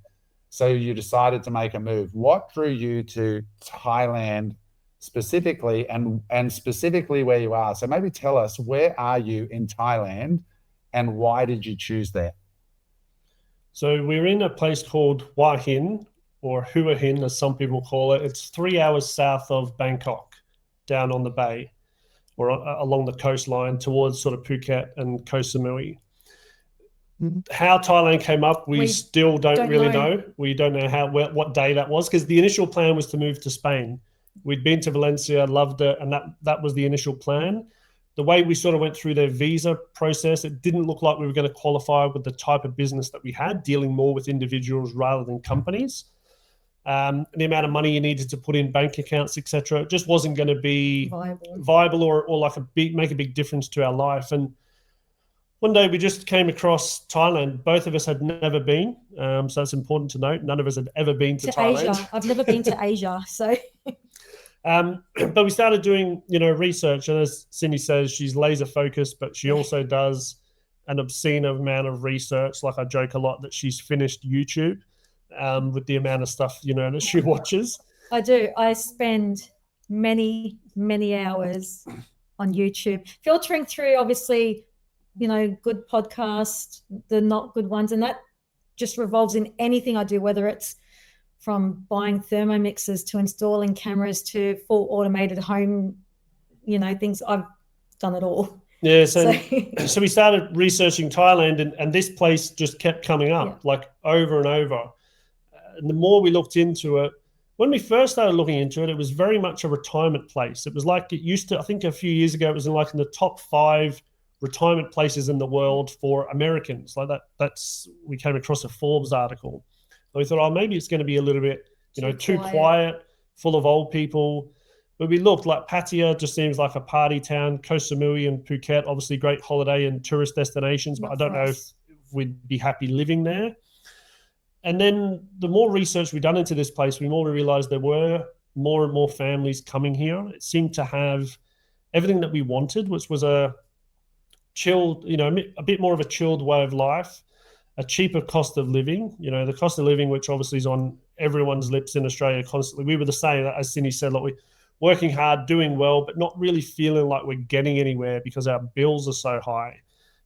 So you decided to make a move. What drew you to Thailand specifically, and specifically where you are? So maybe tell us, where are you in Thailand and why did you choose there? So we're in a place called Hua Hin, or Hua Hin, as some people call it. It's 3 hours south of Bangkok, down on the bay, or along the coastline towards sort of Phuket and Koh Samui. How Thailand came up, we still don't really know. We don't know what day that was, because the initial plan was to move to Spain. We'd been to Valencia, loved it, and that was the initial plan. The way we sort of went through their visa process, it didn't look like we were going to qualify with the type of business that we had, dealing more with individuals rather than companies. the amount of money you needed to put in bank accounts, etc. It just wasn't going to be Viable. or like make a big difference to our life. And one day we just came across Thailand. Both of us had never been, so it's important to note. None of us had ever been to Thailand. Asia. I've never been to Asia, so. But we started doing, research, and as Cindy says, she's laser focused, but she also does an obscene amount of research. Like I joke a lot that she's finished YouTube with the amount of stuff, that she watches. I do. I spend many, many hours on YouTube, filtering through, obviously, good podcasts, the not good ones, and that just revolves in anything I do, whether it's from buying thermomixes to installing cameras to full automated home, things. I've done it all. Yeah, so we started researching Thailand, and this place just kept coming up like over and over. And the more we looked into it, when we first started looking into it, it was very much a retirement place. It was like it used to, I think a few years ago, it was in the top 5 retirement places in the world for Americans. Like we came across a Forbes article. So we thought, maybe it's going to be a little bit, too quiet, full of old people. But we looked, like Pattaya just seems like a party town. Koh Samui and Phuket, obviously great holiday and tourist destinations, but I don't know if we'd be happy living there. And then the more research we've done into this place, we realized there were more and more families coming here. It seemed to have everything that we wanted, which was a chilled, a bit more of a chilled way of life, a cheaper cost of living, the cost of living, which obviously is on everyone's lips in Australia constantly. We were the same, as Cindy said, like we're working hard, doing well, but not really feeling like we're getting anywhere because our bills are so high.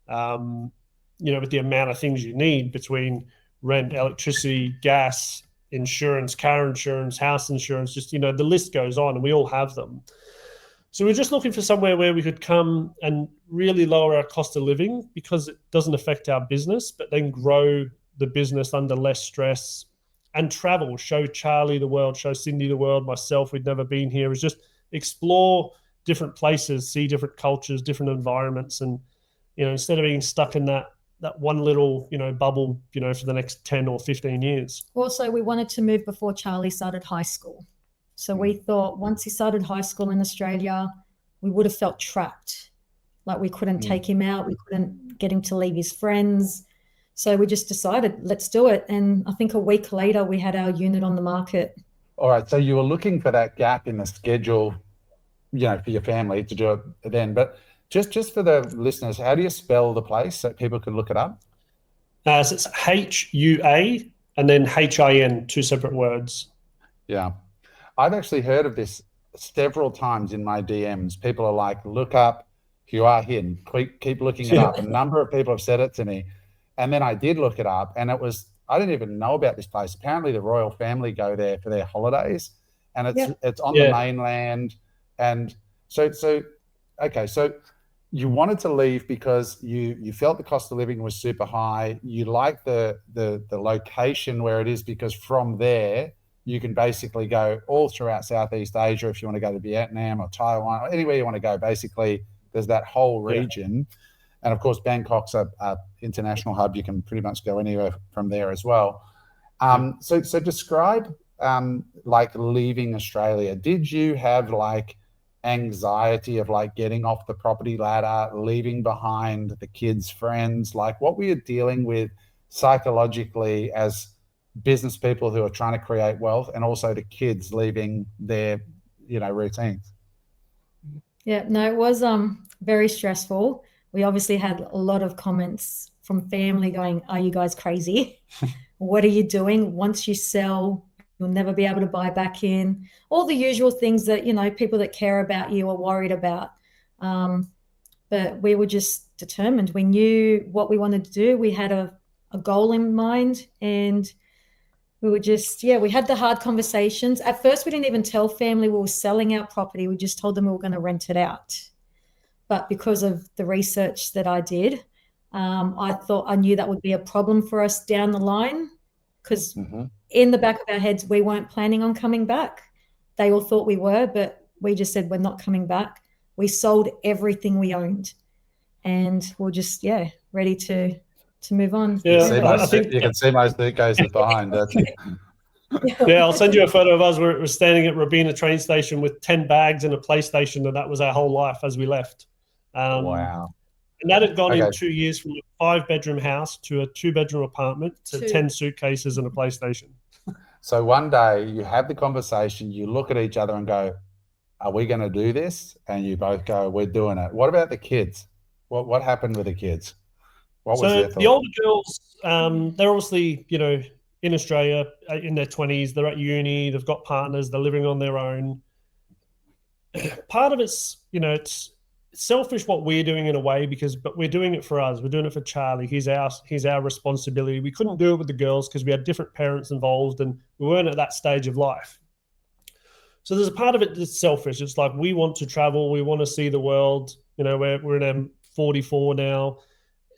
With the amount of things you need between rent, electricity, gas, insurance, car insurance, house insurance, just, the list goes on, and we all have them. So we're just looking for somewhere where we could come and really lower our cost of living because it doesn't affect our business, but then grow the business under less stress and travel, show Charlie the world, show Cindy the world, myself, we'd never been here, is just explore different places, see different cultures, different environments. And, instead of being stuck in that one little, bubble, for the next 10 or 15 years. Also, we wanted to move before Charlie started high school. So we thought once he started high school in Australia, we would have felt trapped. Like we couldn't take him out. We couldn't get him to leave his friends. So we just decided, let's do it. And I think a week later, we had our unit on the market. All right. So you were looking for that gap in the schedule, for your family to do it then. But just for the listeners, how do you spell the place so people can look it up? So it's HUA and then HIN, 2 separate words. Yeah. I've actually heard of this several times in my DMs. People are like, look up Hua Hin, keep looking it up. A number of people have said it to me. And then I did look it up, and I didn't even know about this place. Apparently the royal family go there for their holidays, and it's on the mainland. And so you wanted to leave because you felt the cost of living was super high. You like the location where it is because from there, you can basically go all throughout Southeast Asia if you want to go to Vietnam or Taiwan or anywhere you want to go. Basically, there's that whole region. And, of course, Bangkok's a international hub. You can pretty much go anywhere from there as well. So describe, leaving Australia. Did you have, anxiety of, getting off the property ladder, leaving behind the kids' friends? What were you dealing with psychologically as business people who are trying to create wealth, and also the kids leaving their, routines? Yeah, no, it was very stressful. We obviously had a lot of comments from family going, are you guys crazy? What are you doing? Once you sell, you'll never be able to buy back in. All the usual things that, people that care about you are worried about. But we were just determined. We knew what we wanted to do. We had a goal in mind, and we were just, we had the hard conversations. At first, we didn't even tell family we were selling our property. We just told them we were going to rent it out. But because of the research that I did, I knew that would be a problem for us down the line, because in the back of our heads, we weren't planning on coming back. They all thought we were, but we just said we're not coming back. We sold everything we owned, and we're just, ready to move on. Yeah, you can see my suitcases behind. Yeah, I'll send you a photo of us. We're standing at Robina train station with 10 bags and a PlayStation, and that was our whole life as we left. Wow. And that had gone Okay. in 2 years from a 5-bedroom house to a 2-bedroom apartment to 10 suitcases and a PlayStation. So one day you have the conversation, you look at each other and go, are we going to do this? And you both go, we're doing it. What about the kids? What happened with the kids? What was their thought? The older girls, they're obviously, in Australia in their 20s, they're at uni, they've got partners, they're living on their own. Part of it's, it's selfish what we're doing in a way but we're doing it for us. We're doing it for Charlie. He's our responsibility. We couldn't do it with the girls because we had different parents involved and we weren't at that stage of life. So there's a part of it that's selfish. It's like we want to travel. We want to see the world. We're in 44 now.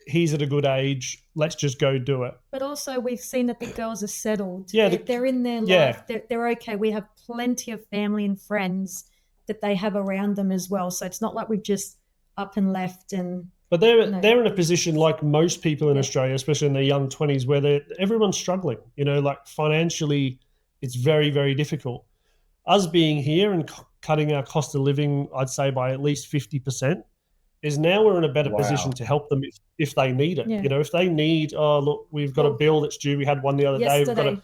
He's at a good age. Let's just go do it. But also we've seen that the girls are settled. Yeah, they're in their life. They're okay. We have plenty of family and friends that they have around them as well. So it's not like we've just up and left. But they're in a position like most people in Australia, especially in their young 20s, where everyone's struggling. Like financially, it's very, very difficult. Us being here and cutting our cost of living, I'd say by at least 50%, is now we're in a better position to help them if they need it. Yeah. If they need, look, we've got a bill that's due. We had one the other day. We've got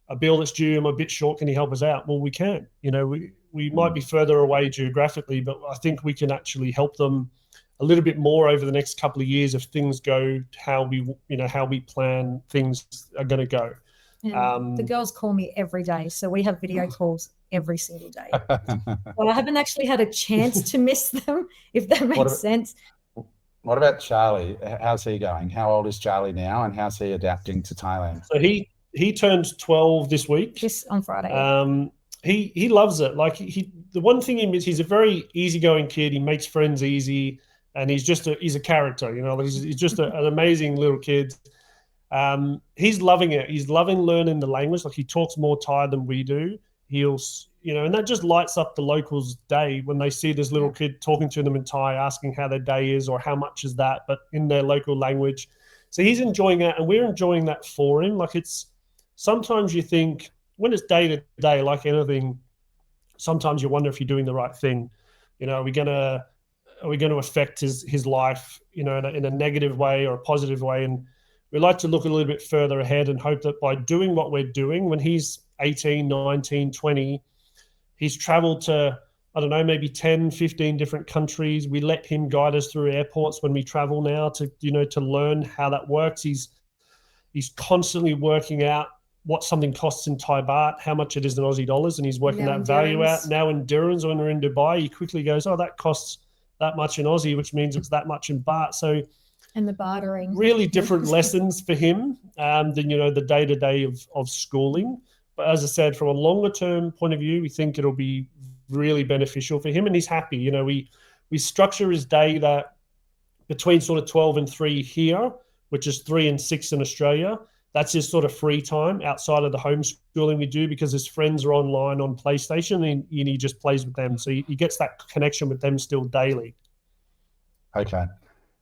a bill that's due. I'm a bit short. Can you help us out? Well, we can. We might be further away geographically, but I think we can actually help them a little bit more over the next couple of years if things go how we plan things are going to go. The girls call me every day, so we have video calls every single day. Well, I haven't actually had a chance to miss them, if that makes sense. What about Charlie? How's he going? How old is Charlie now, and how's he adapting to Thailand? So he turned 12 this week. This on Friday. He loves it. Like the one thing he's a very easygoing kid. He makes friends easy, and he's a character. He's just an amazing little kid. He's loving it. He's loving learning the language. Like he talks more Thai than we do. And that just lights up the locals' day when they see this little kid talking to them in Thai, asking how their day is or how much is that, but in their local language. So he's enjoying that, and we're enjoying that for him. Like sometimes you think when it's day to day, like anything, sometimes you wonder if you're doing the right thing. Are we going to affect his life, in a negative way or a positive way? And we like to look a little bit further ahead and hope that by doing what we're doing, when he's 18, 19, 20, he's traveled to, I don't know, maybe 10, 15 different countries. We let him guide us through airports when we travel now to learn how that works. He's constantly working out what something costs in Thai baht, how much it is in Aussie dollars, and he's working that value out. Now in dirhams, when we're in Dubai, he quickly goes, that costs that much in Aussie, which means it's that much in baht. So and the bartering. Really different lessons for him than, the day-to-day of schooling. But as I said, from a longer-term point of view, we think it'll be really beneficial for him, and he's happy. We structure his day that between sort of 12 and 3 here, which is 3 and 6 in Australia. That's his sort of free time outside of the homeschooling we do because his friends are online on PlayStation and he just plays with them. So he gets that connection with them still daily. Okay.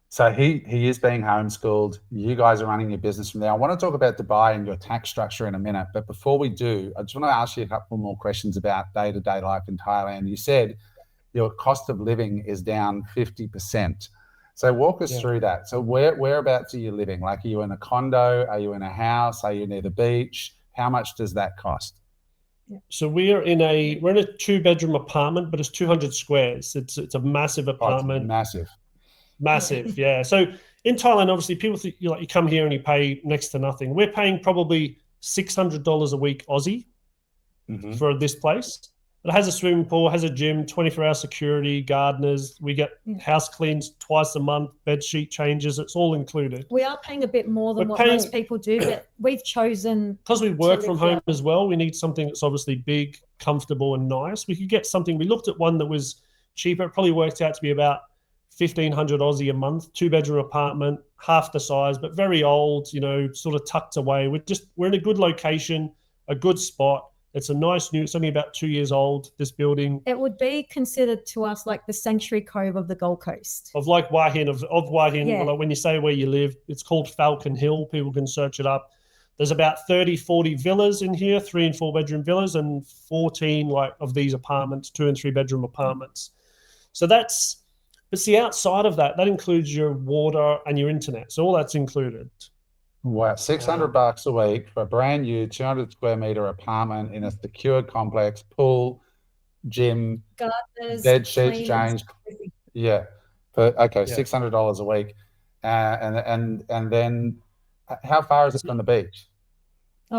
So he is being homeschooled. You guys are running your business from there. I want to talk about Dubai and your tax structure in a minute. But before we do, I just want to ask you a couple more questions about day-to-day life in Thailand. You said your cost of living is down 50%. So walk us through that. So whereabouts are you living? Like, are you in a condo? Are you in a house? Are you near the beach? How much does that cost? So we're in a 2-bedroom apartment, but it's 200 squares. It's a massive apartment. Massive, yeah. So in Thailand, obviously, people think you come here and you pay next to nothing. We're paying probably $600 a week Aussie for this place. It has a swimming pool, has a gym, 24-hour security, gardeners. We get house cleans twice a month, bed sheet changes. It's all included. We are paying a bit more than what most people do, but we've chosen... Because we work from home as well, we need something that's obviously big, comfortable, and nice. We could get something... We looked at one that was cheaper. It probably worked out to be about 1,500 Aussie a month, 2-bedroom apartment, half the size, but very old, sort of tucked away. We're in a good location, a good spot. It's a nice it's only about 2 years old, this building. It would be considered to us like the Sanctuary Cove of the Gold Coast. Of like Wahin, of Wahin. Yeah. Like when you say where you live, it's called Falcon Hill. People can search it up. There's about 30, 40 villas in here, 3 and 4 bedroom villas, and 14 of these apartments, 2 and 3 bedroom apartments. So but see, outside of that includes your water and your internet. So all that's included. Wow, $600 a week for a brand new 200 square meter apartment in a secure complex, pool, gym, gardeners, bed sheets cleans, changed. everything. Yeah. $600 a week. And then how far is it from the beach?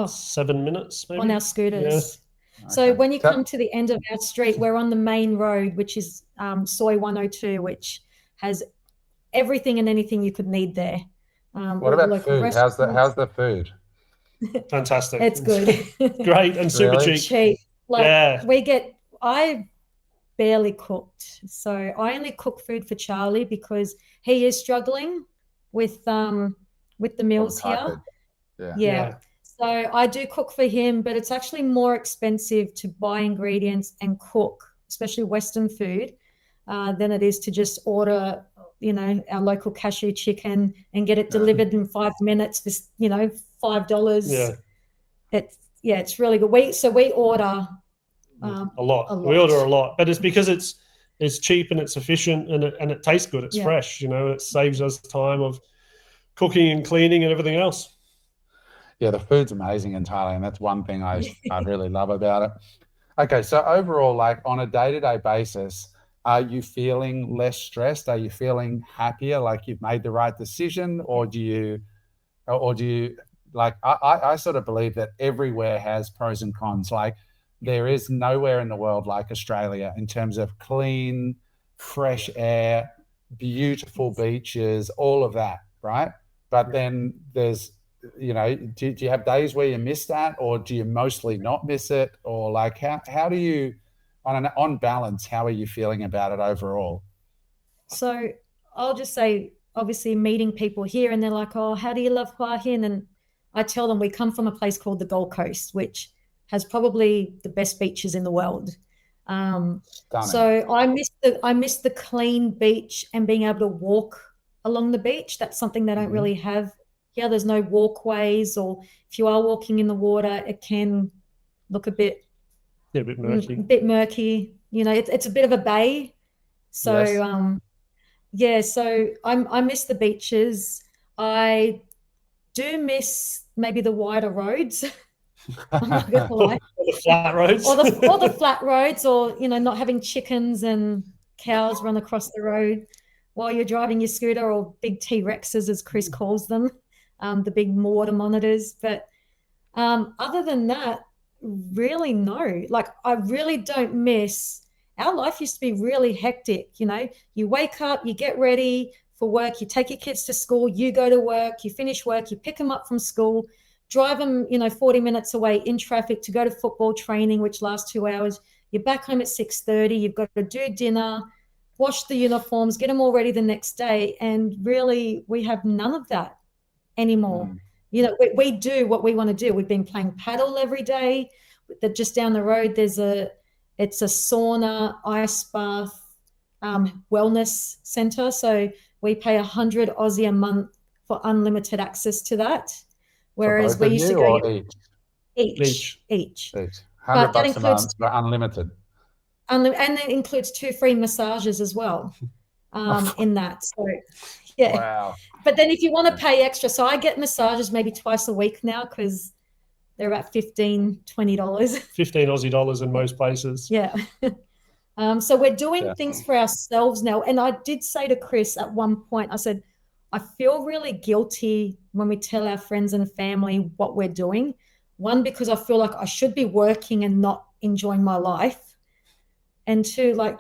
7 minutes maybe On our scooters. Yeah. So Okay. when you come to the end of our street, we're on the main road, which is Soy 102, which has everything and anything you could need there. What about food? How's the food? Fantastic. It's good. Great and super Really? cheap. Cheap. I barely cooked. So I only cook food for Charlie because he is struggling with the meals here. Yeah. So I do cook for him, but it's actually more expensive to buy ingredients and cook, especially Western food, than it is to just order, our local cashew chicken and get it delivered in 5 minutes. This, $5. Yeah. It's really good. We order a lot. We order a lot, but it's because it's cheap and it's efficient and it tastes good. It's fresh. It saves us time of cooking and cleaning and everything else. Yeah, the food's amazing in Thailand. That's one thing I really love about it. Okay, so overall, on a day-to-day basis, are you feeling less stressed? Are you feeling happier, like you've made the right decision, or do you I sort of believe that everywhere has pros and cons. There is nowhere in the world like Australia in terms of clean, fresh air, beautiful beaches, all of that, right? But then there's, do you have days where you miss that, or do you mostly not miss it? Or how do you, on balance, how are you feeling about it overall? So I'll just say, obviously meeting people here and they're like, oh, how do you love Hua Hin? And I tell them we come from a place called the Gold Coast, which has probably the best beaches in the world. So I miss the clean beach and being able to walk along the beach. That's something they don't really have here. There's no walkways, or if you are walking in the water, it can look a bit murky. It's a bit of a bay. So so I miss the beaches. I do miss maybe the wider roads. I'm not gonna lie. The flat roads. or the flat roads, or not having chickens and cows run across the road while you're driving your scooter, or big T-Rexes as Chris calls them, the big water monitors. But other than that, really no. I really don't miss. Our life used to be really hectic. You wake up, you get ready for work, you take your kids to school, you go to work, you finish work, you pick them up from school, drive them 40 minutes away in traffic to go to football training, which lasts 2 hours. You're back home at 6:30. You've got to do dinner, wash the uniforms, get them all ready the next day. And really, we have none of that anymore. We do what we want to do. We've been playing paddle every day. Just down the road, it's a sauna, ice bath, wellness center. So we pay 100 Aussie a month for unlimited access to that. Whereas we used to go each. $100 a month, but unlimited. And it includes 2 free massages as well in that. So, yeah. Wow. But then if you want to pay extra, so I get massages maybe twice a week now because they're about $15, $20. 15 Aussie dollars in most places. Yeah. So we're doing things for ourselves now. And I did say to Chris at one point, I said, I feel really guilty when we tell our friends and family what we're doing. One, because I feel like I should be working and not enjoying my life. And two, I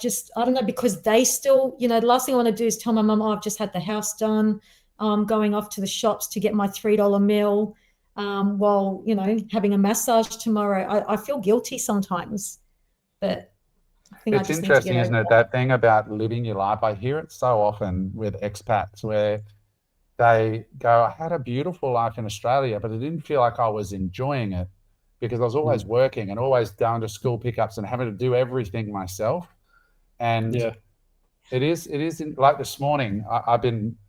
don't know, because they still, the last thing I want to do is tell my mum, oh, I've just had the house done. I'm going off to the shops to get my $3 meal while, having a massage tomorrow. I feel guilty sometimes, but I think it's interesting, isn't it? That thing about living your life. I hear it so often with expats where they go, I had a beautiful life in Australia, but I didn't feel like I was enjoying it because I was always working and always going to school pickups and having to do everything myself. And it is like this morning,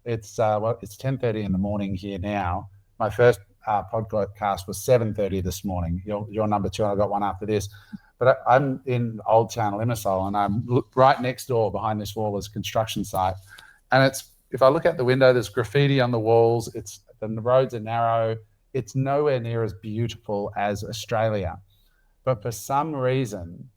it's 10:30 in the morning here now. My first podcast was 7:30 this morning. You're number 2, and I got one after this. But I'm in Old Town Limassol, and I'm right next door behind this wall is a construction site. And if I look out the window, there's graffiti on the walls. The roads are narrow. It's nowhere near as beautiful as Australia. But for some reason,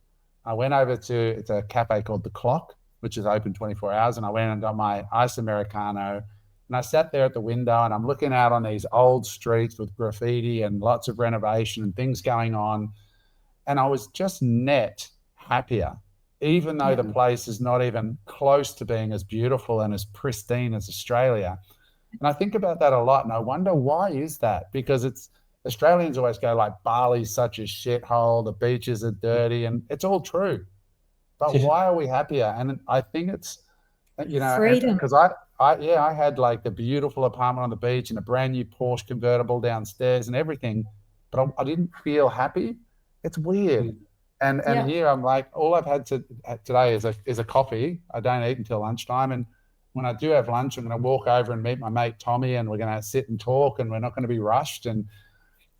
I went over it's a cafe called The Clock, which is open 24 hours. And I went and got my ice Americano. And I sat there at the window and I'm looking out on these old streets with graffiti and lots of renovation and things going on. And I was just net happier, even though the place is not even close to being as beautiful and as pristine as Australia. And I think about that a lot. And I wonder, why is that? Because Australians always go like, Bali's such a shithole, the beaches are dirty, and it's all true. But why are we happier? And I think it's, freedom. Because I had like the beautiful apartment on the beach and a brand new Porsche convertible downstairs and everything, but I didn't feel happy. It's weird. And here I'm like, all I've had today is a coffee. I don't eat until lunchtime. And when I do have lunch, I'm going to walk over and meet my mate Tommy, and we're going to sit and talk, and we're not going to be rushed. And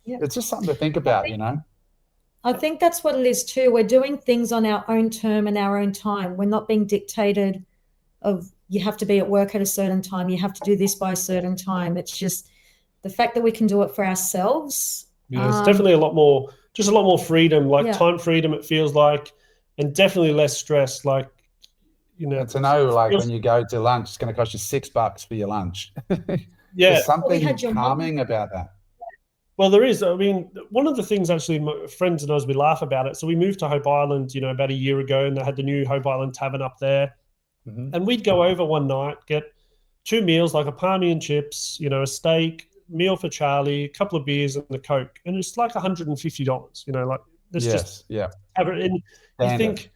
it's just something to think about, I think that's what it is too. We're doing things on our own term and our own time. We're not being dictated of, you have to be at work at a certain time, you have to do this by a certain time. It's just the fact that we can do it for ourselves. Yeah, it's definitely a lot more freedom, like time freedom, it feels like, and definitely less stress. Like, to know, like when you go to lunch, it's going to cost you $6 for your lunch. There's something calming about that. Well, there is. I mean, one of the things, actually, my friends and us, we laugh about it. So we moved to Hope Island, about a year ago, and they had the new Hope Island Tavern up there. Mm-hmm. And we'd go over one night, get 2 meals, like a palmy and chips, a steak, meal for Charlie, a couple of beers and a Coke. And it's like $150, like this and you think,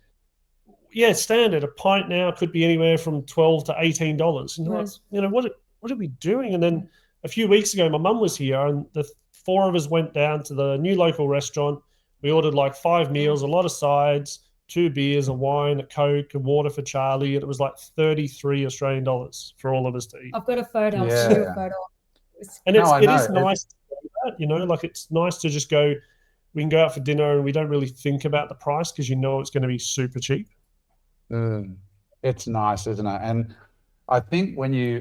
standard. A pint now could be anywhere from $12 to $18. And what are we doing? And then a few weeks ago, my mum was here, and the 4 of us went down to the new local restaurant. We ordered like 5 meals, a lot of sides, 2 beers, a wine, a Coke, a water for Charlie, and it was like 33 Australian dollars for all of us to eat. I've got a photo. I'll show you a photo. And it is nice to do that, like it's nice to just go, we can go out for dinner and we don't really think about the price because it's going to be super cheap. It's nice, isn't it? And I think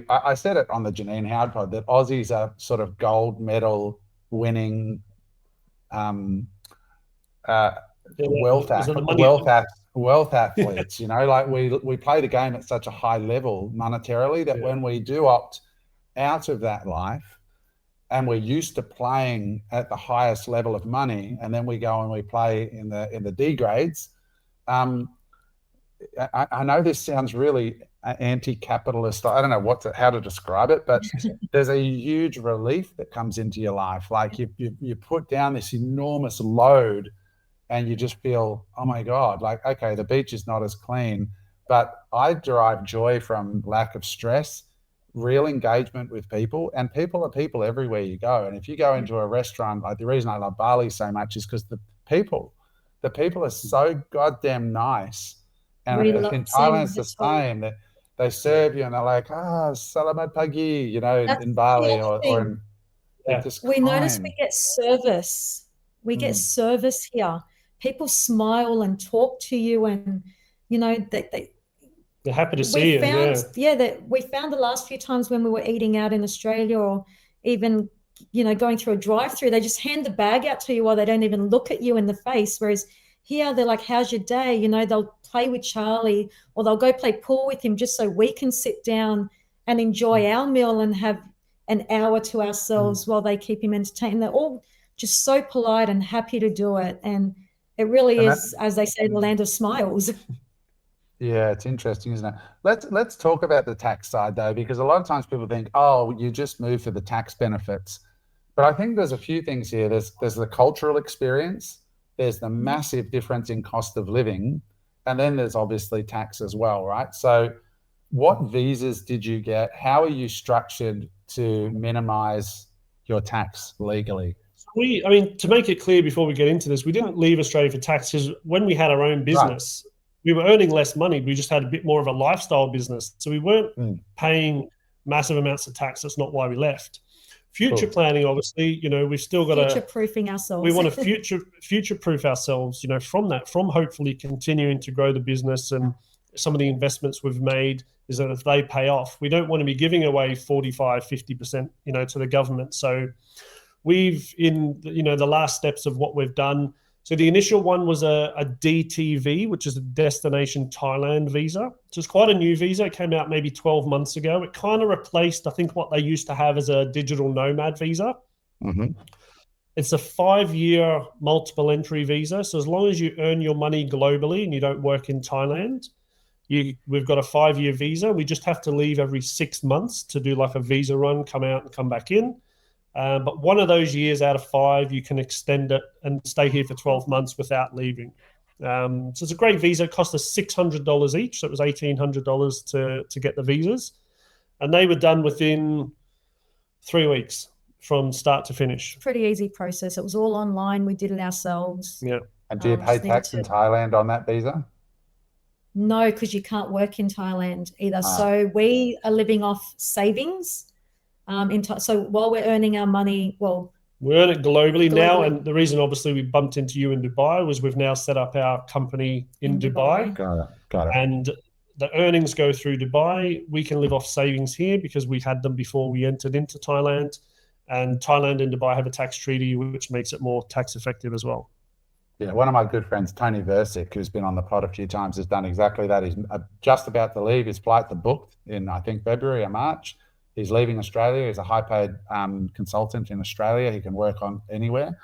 I said it on the Janine Howard pod that Aussies are sort of gold medal winning wealth athletes, like we play the game at such a high level monetarily that when we do opt out of that life and we're used to playing at the highest level of money, and then we go and we play in the D grades, I know this sounds really anti-capitalist. I don't know how to describe it, but there's a huge relief that comes into your life. Like you put down this enormous load and you just feel, oh my God, like, okay, the beach is not as clean, but I derive joy from lack of stress, real engagement with people, and people are people everywhere you go. And if you go into a restaurant, like the reason I love Bali so much is because the people are so goddamn nice. And in Thailand, it's the same. That they serve you and they're like, salamat pagi, in Bali or in we notice we get service. We get service here. People smile and talk to you, and they're happy to see you. That we found the last few times when we were eating out in Australia, or even going through a drive-through, they just hand the bag out to you while they don't even look at you in the face. Whereas here, they're like, how's your day? They'll play with Charlie, or they'll go play pool with him just so we can sit down and enjoy our meal and have an hour to ourselves while they keep him entertained. They're all just so polite and happy to do it. And it really is, as they say, the land of smiles. Yeah, it's interesting, isn't it? Let's talk about the tax side, though, because a lot of times people think, oh, you just move for the tax benefits. But I think there's a few things here. There's the cultural experience. There's the massive difference in cost of living, and then there's obviously tax as well, right? So what visas did you get? How are you structured to minimize your tax legally? To make it clear before we get into this, we didn't leave Australia for tax because when we had our own business, we were earning less money. We just had a bit more of a lifestyle business. So we weren't paying massive amounts of tax. That's not why we left. Future Cool. planning, obviously, we've still got Future-proofing ourselves. we want to future-proof ourselves, from hopefully continuing to grow the business. And some of the investments we've made is that if they pay off, we don't want to be giving away 45, 50%, to the government. So we've, the last steps of what we've done. So the initial one was a DTV, which is a Destination Thailand visa. So it's quite a new visa. It came out maybe 12 months ago. It kind of replaced, I think, what they used to have as a digital nomad visa. Mm-hmm. It's a 5-year multiple entry visa. So as long as you earn your money globally and you don't work in Thailand, we've got a 5-year visa. We just have to leave every 6 months to do like a visa run, come out and come back in. But one of those years out of 5, you can extend it and stay here for 12 months without leaving. So it's a great visa. It cost us $600 each. So it was $1,800 to get the visas. And they were done within 3 weeks from start to finish. Pretty easy process. It was all online. We did it ourselves. Yeah. And do you pay tax in Thailand on that visa? No, because you can't work in Thailand either. So we are living off savings. So while we're earning our money, we earn it globally now, and the reason obviously we bumped into you in Dubai was we've now set up our company in Dubai. Got it. And the earnings go through Dubai. We can live off savings here because we had them before we entered into Thailand, and Thailand and Dubai have a tax treaty which makes it more tax effective as well. Yeah, one of my good friends, Tony Versick, who's been on the pod a few times, has done exactly that. He's just about to leave. His flights are booked in, I think, February or March. He's leaving Australia. He's a high-paid consultant in Australia. He can work on anywhere.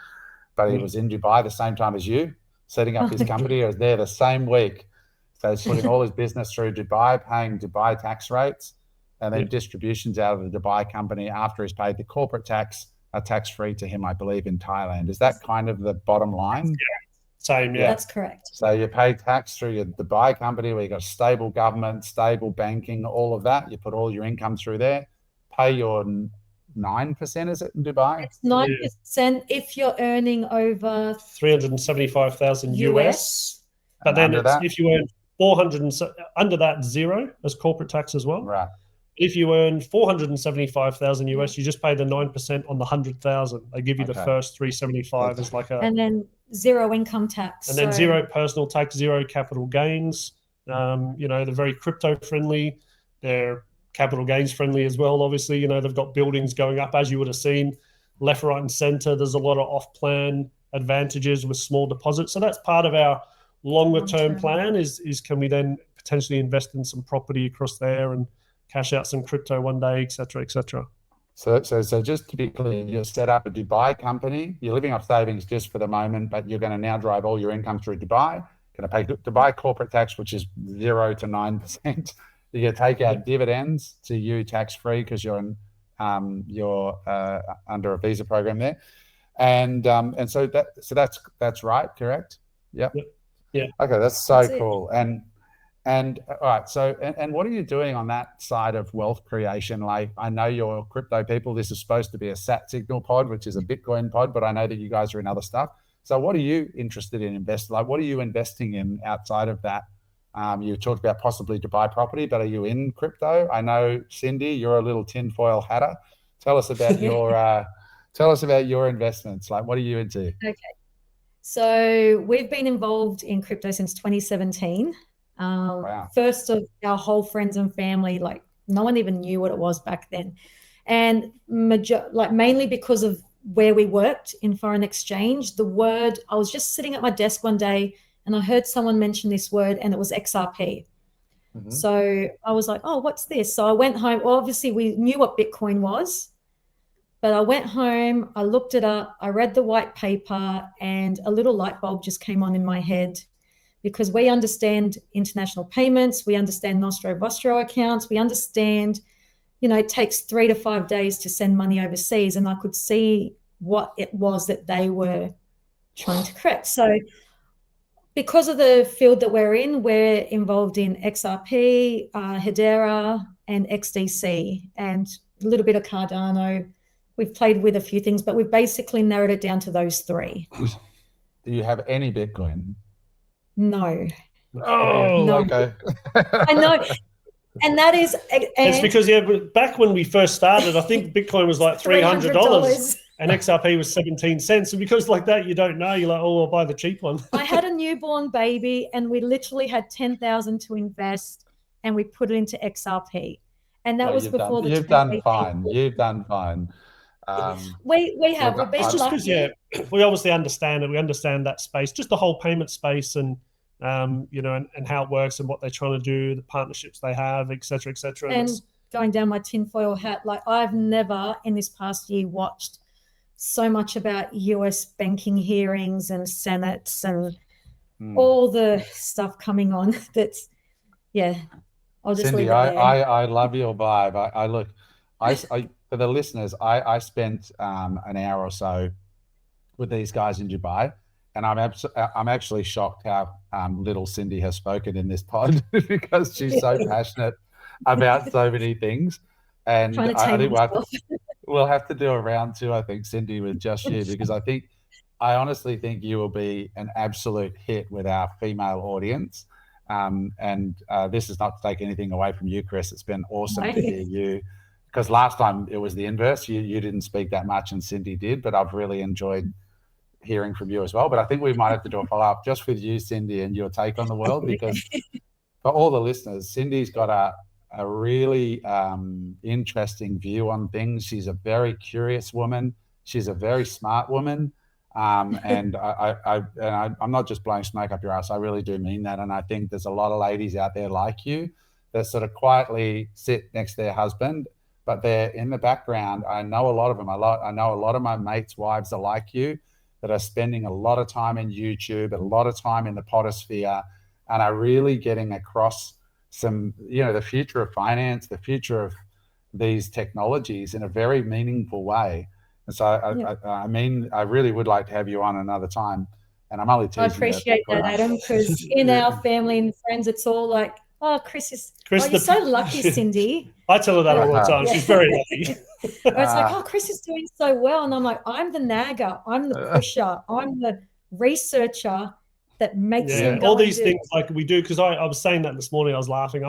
But he was in Dubai the same time as you, setting up his company. He was there the same week. So he's putting all his business through Dubai, paying Dubai tax rates, and then distributions out of the Dubai company after he's paid the corporate tax are tax-free to him, I believe, in Thailand. Is that kind of the bottom line? Yeah. Same, yeah. That's correct. So you pay tax through your Dubai company where you've got stable government, stable banking, all of that. You put all your income through there. Pay your 9%, is it, in Dubai? It's 9% if you're earning over 375,000 US. But then if you earn 400 under that, zero as corporate tax as well. Right. If you earn 475,000 US, you just pay the 9% on the 100,000. They give you the first 375 as like and then zero income tax. And then zero personal tax, zero capital gains. They're very crypto friendly. They're capital gains friendly as well. Obviously, they've got buildings going up, as you would have seen, left, right, and center. There's a lot of off-plan advantages with small deposits. So that's part of our longer-term plan is can we then potentially invest in some property across there and cash out some crypto one day, et cetera, et cetera. So just to be clear, you set up a Dubai company. You're living off savings just for the moment, but you're going to now drive all your income through Dubai. Going to pay Dubai corporate tax, which is 0 to 9%. You take out dividends to you tax-free because you're under a visa program there, and so that's right, correct? Yep. Yeah. Okay, that's cool. And all right, so and what are you doing on that side of wealth creation? Like, I know you're crypto people. This is supposed to be a Sat Signal pod, which is a Bitcoin pod, but I know that you guys are in other stuff. So what are you interested in investing? Like, what are you investing in outside of that? You talked about possibly Dubai property, but are you in crypto? I know, Cindy, you're a little tinfoil hatter. Tell us about your investments. Like, what are you into? Okay. So we've been involved in crypto since 2017. Wow. First of our whole friends and family, like no one even knew what it was back then. And mainly because of where we worked in foreign exchange, I was just sitting at my desk one day and I heard someone mention this word and it was XRP. Mm-hmm. So I was like, oh, what's this? So I went home. Well, obviously we knew what Bitcoin was, but I went home, I looked it up, I read the white paper, and a little light bulb just came on in my head, because we understand international payments, we understand Nostro-Vostro accounts, we understand, it takes 3 to 5 days to send money overseas, and I could see what it was that they were trying to correct. So because of the field that we're in, we're involved in XRP, Hedera, and XDC, and a little bit of Cardano. We've played with a few things, but we've basically narrowed it down to those 3. Do you have any Bitcoin? No. Oh, no. okay. I know. And that is, It's because back when we first started, I think Bitcoin was like $300 and XRP was 17 cents. And because like that, you don't know. You're like, oh, I'll buy the cheap one. I had a newborn baby, and we literally had 10,000 to invest, and we put it into XRP, and that was before you've done fine. You've done fine. We've been just lucky. We obviously understand it. We understand that space, just the whole payment space, and and how it works and what they're trying to do, the partnerships they have, et cetera, et cetera. And going down my tinfoil hat, like I've never in this past year watched so much about US banking hearings and senates and all the stuff coming on. That's I'll just Cindy, leave it there. I love your vibe. I for the listeners, I spent an hour or so with these guys in Dubai, and I'm actually shocked how little Cindy has spoken in this pod because she's so passionate about so many things. And I think we'll have to do a round two, I think, Cindy, with just you, because I honestly think you will be an absolute hit with our female audience. This is not to take anything away from you, Chris. It's been awesome to hear you, because last time it was the inverse. You didn't speak that much and Cindy did, but I've really enjoyed hearing from you as well. But I think we might have to do a follow-up just with you, Cindy, and your take on the world, because for all the listeners, Cindy's got a really interesting view on things. She's a very curious woman. She's a very smart woman. And I'm not just blowing smoke up your ass. I really do mean that. And I think there's a lot of ladies out there like you that sort of quietly sit next to their husband, but they're in the background. I know a lot of them. I know a lot of my mates' wives are like you, that are spending a lot of time in YouTube, a lot of time in the potosphere, and are really getting across some, the future of finance, the future of these technologies in a very meaningful way. And so, I really would like to have you on another time. And I'm only teasing. I appreciate that, Adam, because in our family and friends, it's all like, oh, Chris, you're so lucky, Cindy. I tell her that all the time. She's very lucky. It's like, oh, Chris is doing so well. And I'm like, I'm the nagger. I'm the pusher. I'm the researcher that makes him go all these things like we do. Because I was saying that this morning. I was laughing. I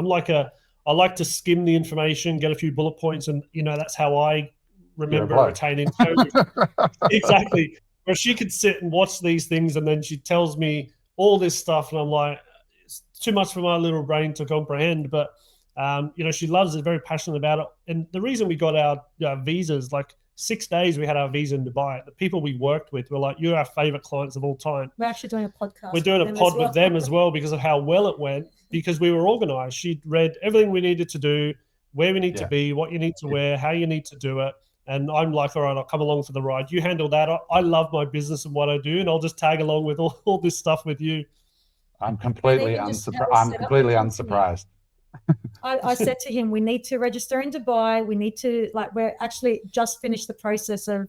like to skim the information, get a few bullet points, and that's how I remember retaining. Exactly. Where she could sit and watch these things, and then she tells me all this stuff, and I'm like, it's too much for my little brain to comprehend. But she loves it, very passionate about it. And the reason we got our visas, like 6 days we had our visa in Dubai. The people we worked with were like, you're our favorite clients of all time. We're actually doing a podcast. We're doing a pod with them as well because of how well it went, because we were organized. She'd read everything we needed to do, where we need to be, what you need to wear, how you need to do it. And I'm like, all right, I'll come along for the ride. You handle that. I love my business and what I do, and I'll just tag along with all this stuff with you. I'm completely unsurprised. I said to him, we need to register in Dubai. We need to, we're actually just finished the process of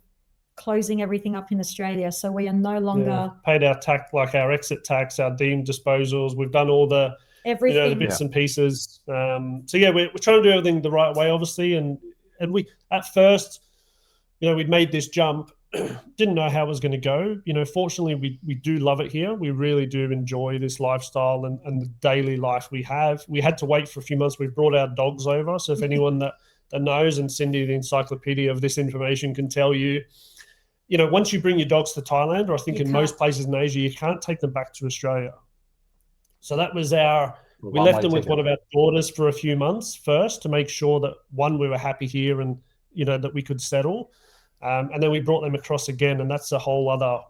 closing everything up in Australia. So we are no longer paid our tax, like our exit tax, our deemed disposals. We've done all the everything, the bits and pieces. We're trying to do everything the right way, obviously. And we, at first, we'd made this jump, didn't know how it was going to go. Fortunately, we do love it here. We really do enjoy this lifestyle and the daily life we have. We had to wait for a few months. We've brought our dogs over. So if anyone that knows, and Cindy, the encyclopedia of this information, can tell you, once you bring your dogs to Thailand, or I think most places in Asia, you can't take them back to Australia. So that was we left them with one of our daughters for a few months first to make sure that, one, we were happy here and, that we could settle. And then we brought them across again. And that's a whole other,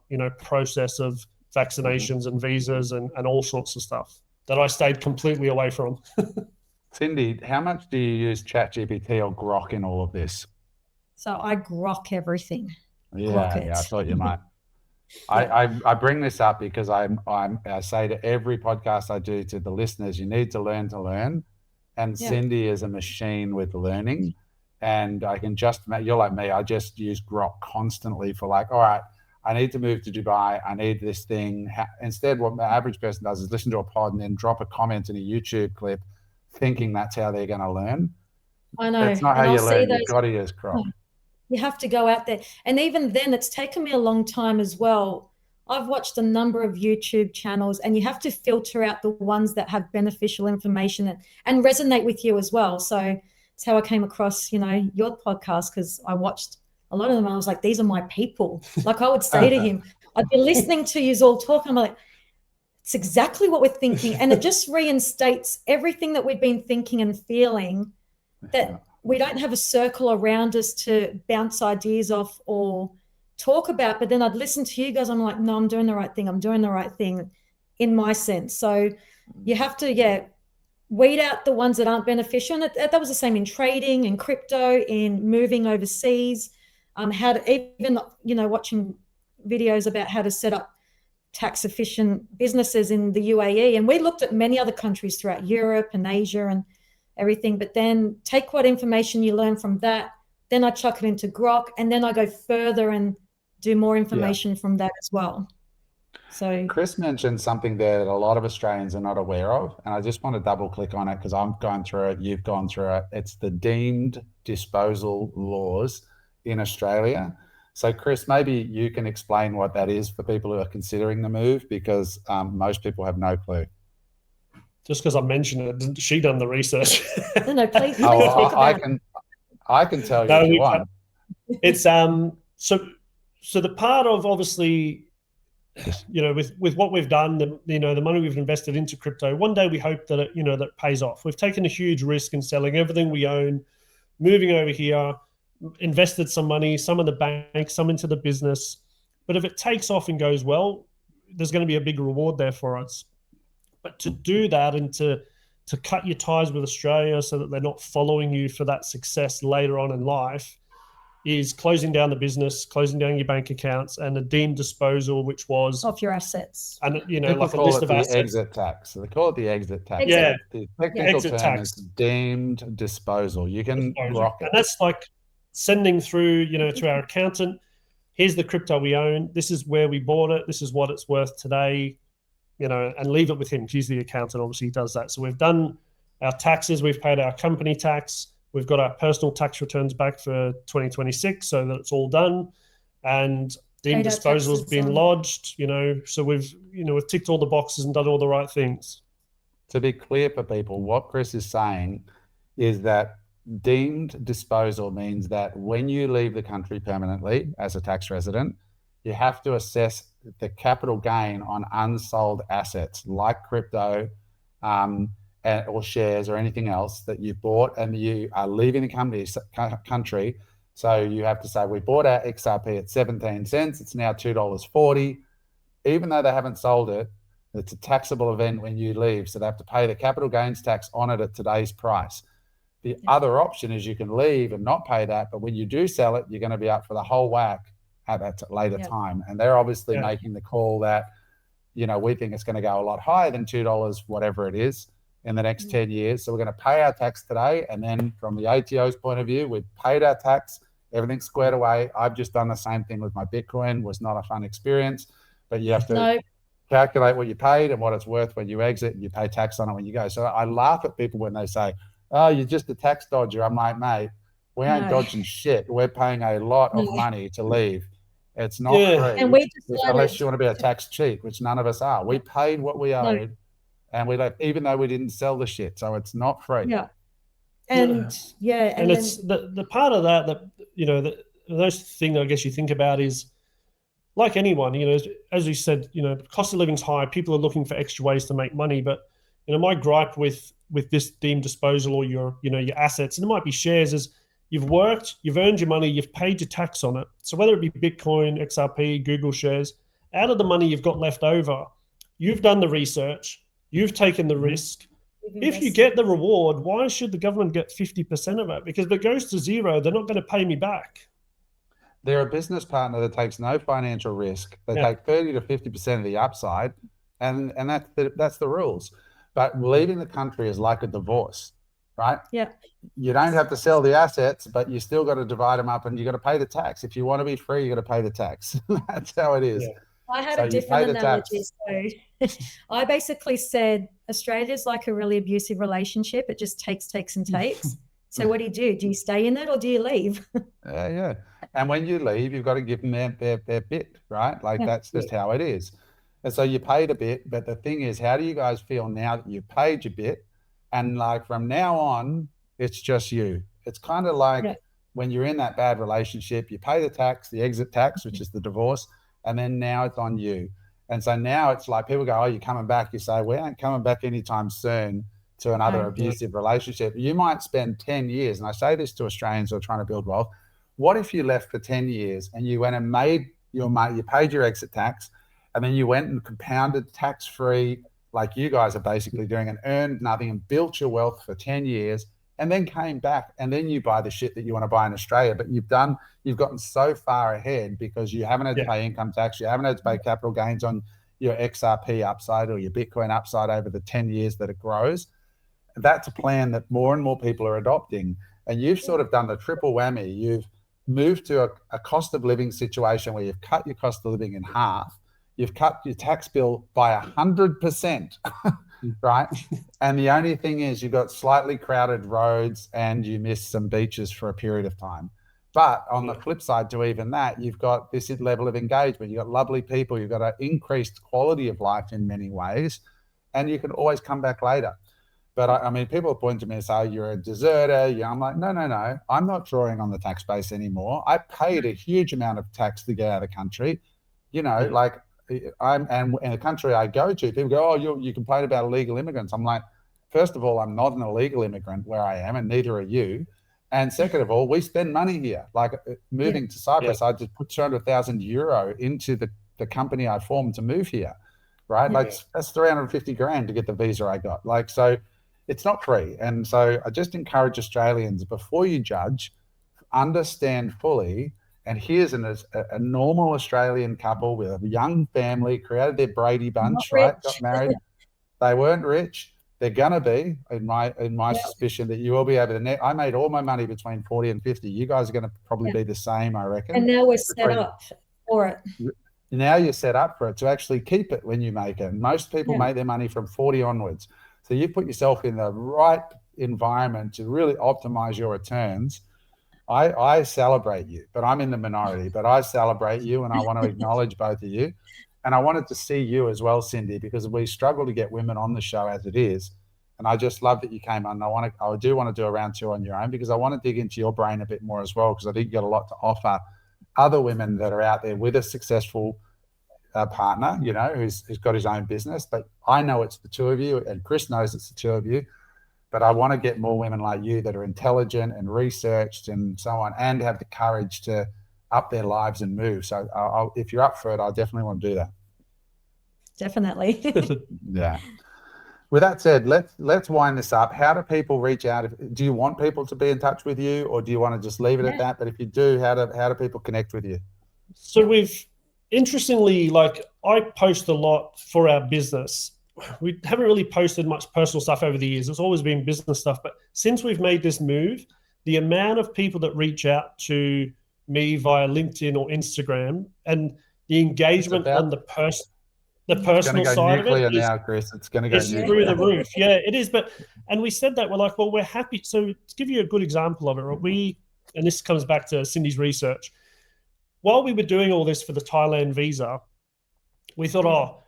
process of vaccinations and visas and all sorts of stuff that I stayed completely away from. Cindy, how much do you use ChatGPT or Grok in all of this? So I grok everything. Yeah, I thought you might. I bring this up because I say to every podcast I do to the listeners, you need to learn. And Cindy is a machine with learning. And I can you're like me, I just use Grok constantly for all right, I need to move to Dubai. I need this thing. Instead, what the average person does is listen to a pod and then drop a comment in a YouTube clip thinking that's how they're going to learn. I know. That's not how you learn. You've got to use Grok. You have to go out there. And even then, it's taken me a long time as well. I've watched a number of YouTube channels, and you have to filter out the ones that have beneficial information and resonate with you as well. So it's how I came across, your podcast, because I watched a lot of them. I was like, these are my people. Like I would say to him, I'd be listening to you all talk. I'm like, it's exactly what we're thinking. And it just reinstates everything that we've been thinking and feeling, that we don't have a circle around us to bounce ideas off or talk about. But then I'd listen to you guys. I'm like, no, I'm doing the right thing. I'm doing the right thing in my sense. So you have to, weed out the ones that aren't beneficial. And that was the same in trading, in crypto, in moving overseas, how to even, watching videos about how to set up tax efficient businesses in the UAE. And we looked at many other countries throughout Europe and Asia and everything, but then take what information you learn from that, then I chuck it into Grok, and then I go further and do more information from that as well. So Chris mentioned something there that a lot of Australians are not aware of, and I just want to double click on it because I'm going through it, you've gone through it. It's the deemed disposal laws in Australia. So Chris, maybe you can explain what that is for people who are considering the move, because most people have no clue. Just because I mentioned it, didn't she done the research? No, please talk about it. I can tell you if you want. It's so the part of, obviously, with what we've done, the money we've invested into crypto, one day we hope that that pays off. We've taken a huge risk in selling everything we own, moving over here, invested some money, some in the bank, some into the business. But if it takes off and goes well, there's going to be a big reward there for us. But to do that and to cut your ties with Australia so that they're not following you for that success later on in life is closing down the business, closing down your bank accounts, and a deemed disposal, which was of your assets. And people like a call list it of the assets. Exit tax. So they call it the exit tax. Yeah. The technical Exit term tax. is deemed disposal. You can rock it. And that's like sending through, to our accountant, here's the crypto we own. This is where we bought it. This is what it's worth today, and leave it with him. He's the accountant. Obviously, he does that. So we've done our taxes. We've paid our company tax. We've got our personal tax returns back for 2026 so that it's all done. And deemed disposal has been lodged, so we've ticked all the boxes and done all the right things. To be clear for people, what Chris is saying is that deemed disposal means that when you leave the country permanently as a tax resident, you have to assess the capital gain on unsold assets like crypto, or shares or anything else that you bought, and you are leaving the country. So you have to say, we bought our XRP at 17 cents. It's now $2.40. Even though they haven't sold it, it's a taxable event when you leave. So they have to pay the capital gains tax on it at today's price. The other option is you can leave and not pay that. But when you do sell it, you're going to be up for the whole whack at that later time. And they're obviously making the call that, we think it's going to go a lot higher than $2, whatever it is, in the next 10 years. So we're going to pay our tax today. And then from the ATO's point of view, we've paid our tax, everything's squared away. I've just done the same thing with my Bitcoin. It was not a fun experience, but you have to calculate what you paid and what it's worth when you exit, and you pay tax on it when you go. So I laugh at people when they say, oh, you're just a tax dodger. I'm like, mate, we ain't dodging shit. We're paying a lot of money to leave. It's not free. And we unless you want to be a tax cheat, which none of us are. We paid what we owed. And we left, even though we didn't sell the shit. So it's not free. Yeah. And and it's the part of that the those thing I guess you think about is, like anyone, as you said, cost of living's high. People are looking for extra ways to make money. But my gripe with this deemed disposal or your assets, and it might be shares, is you've worked, you've earned your money, you've paid your tax on it. So whether it be Bitcoin, XRP, Google shares, out of the money you've got left over, you've done the research. You've taken the risk. If you get the reward, why should the government get 50% of it? Because if it goes to zero, they're not going to pay me back. They're a business partner that takes no financial risk. They take 30 to 50% of the upside, and that's the rules. But leaving the country is like a divorce, right? Yeah. You don't have to sell the assets, but you still got to divide them up, and you got to pay the tax. If you want to be free, you got to pay the tax. That's how it is. Yeah. I had a different analogy. So I basically said Australia's like a really abusive relationship. It just takes and takes. So what do? Do you stay in it or do you leave? Yeah. And when you leave, you've got to give them their bit, right? Like Yeah. that's just how it is. And so you paid a bit, but the thing is, how do you guys feel now that you've paid your bit? And like from now on, it's just you. It's kind of like when you're in that bad relationship, you pay the tax, the exit tax, which is the divorce, and then now it's on you. And so now it's like people go, oh, you're coming back. You say, we ain't coming back anytime soon to another abusive relationship. You might spend 10 years, and I say this to Australians who are trying to build wealth. What if you left for 10 years and you went and made your money, you paid your exit tax, and then you went and compounded tax-free, like you guys are basically doing, and earned nothing and built your wealth for 10 years, and then came back and then you buy the shit that you want to buy in Australia, but you've gotten so far ahead because you haven't had to pay income tax, you haven't had to pay capital gains on your XRP upside or your Bitcoin upside over the 10 years that it grows. That's a plan that more and more people are adopting. And you've sort of done the triple whammy. You've moved to a cost of living situation where you've cut your cost of living in half. You've cut your tax bill by 100%, right? And the only thing is you've got slightly crowded roads and you miss some beaches for a period of time. But on the flip side to even that, you've got this level of engagement. You've got lovely people. You've got an increased quality of life in many ways, and you can always come back later. But I mean, people point to me and say, oh, you're a deserter. Yeah, I'm like, no. I'm not drawing on the tax base anymore. I paid a huge amount of tax to get out of the country. You know, like and in the country I go to, people go, oh, you complain about illegal immigrants. I'm like, first of all, I'm not an illegal immigrant where I am, and neither are you. And second of all, we spend money here. Like moving to Cyprus, I just put 200,000 euro into the company I formed to move here, right? Like that's 350 grand to get the visa I got. Like, so it's not free. And so I just encourage Australians, before you judge, understand fully. And here's a normal Australian couple with a young family, created their Brady Bunch, right? Got married. They weren't rich. They're gonna be, in my suspicion, that you will be able to. I made all my money between 40 and 50. You guys are going to probably be the same, I reckon. And now we're set up for it. Now you're set up for it to actually keep it when you make it. Most people make their money from 40 onwards. So you put yourself in the right environment to really optimize your returns. I celebrate you, but I'm in the minority, but I celebrate you, and I want to acknowledge both of you. And I wanted to see you as well, Cindy, because we struggle to get women on the show as it is. And I just love that you came on. I do want to do a round two on your own, because I want to dig into your brain a bit more as well, because I think you got a lot to offer other women that are out there with a successful partner, you know, who's got his own business. But I know it's the two of you, and Chris knows it's the two of you. But I want to get more women like you that are intelligent and researched and so on, and have the courage to up their lives and move. So if you're up for it, I definitely want to do that. Definitely. Yeah. With that said, let's wind this up. How do people reach out? Do you want people to be in touch with you, or do you want to just leave it at that? But if you do, how do people connect with you? So interestingly, like I post a lot for our business. We haven't really posted much personal stuff over the years. It's always been business stuff. But since we've made this move, the amount of people that reach out to me via LinkedIn or Instagram, and the engagement on the personal side of it now, Chris. It's going to go through the roof. Yeah, it is. And we said that, we're like, well, we're happy. So to give you a good example of it, and this comes back to Cindy's research. While we were doing all this for the Thailand visa, we thought,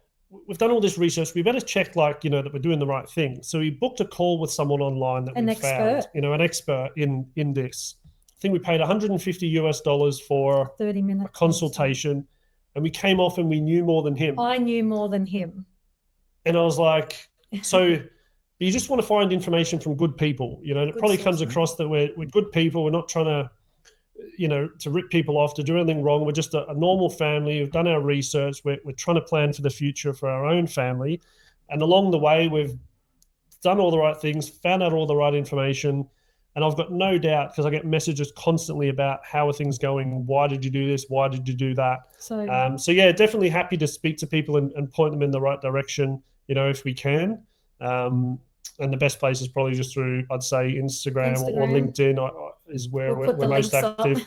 we've done all this research. We better check, that we're doing the right thing. So we booked a call with someone online that we found, an expert in this. I think we paid $150 for 30 minutes a consultation, and we came off and we knew more than him. I knew more than him. And I was like, so you just want to find information from good people, and it probably comes across that we're good people. We're not trying to, to rip people off, to do anything wrong. We're just a normal family. We've done our research. We're trying to plan for the future for our own family. And along the way, we've done all the right things, found out all the right information. And I've got no doubt, because I get messages constantly about how are things going? Why did you do this? Why did you do that? So yeah, definitely happy to speak to people and point them in the right direction, if we can. And the best place is probably just through, I'd say, Instagram. Or LinkedIn is where we're most active.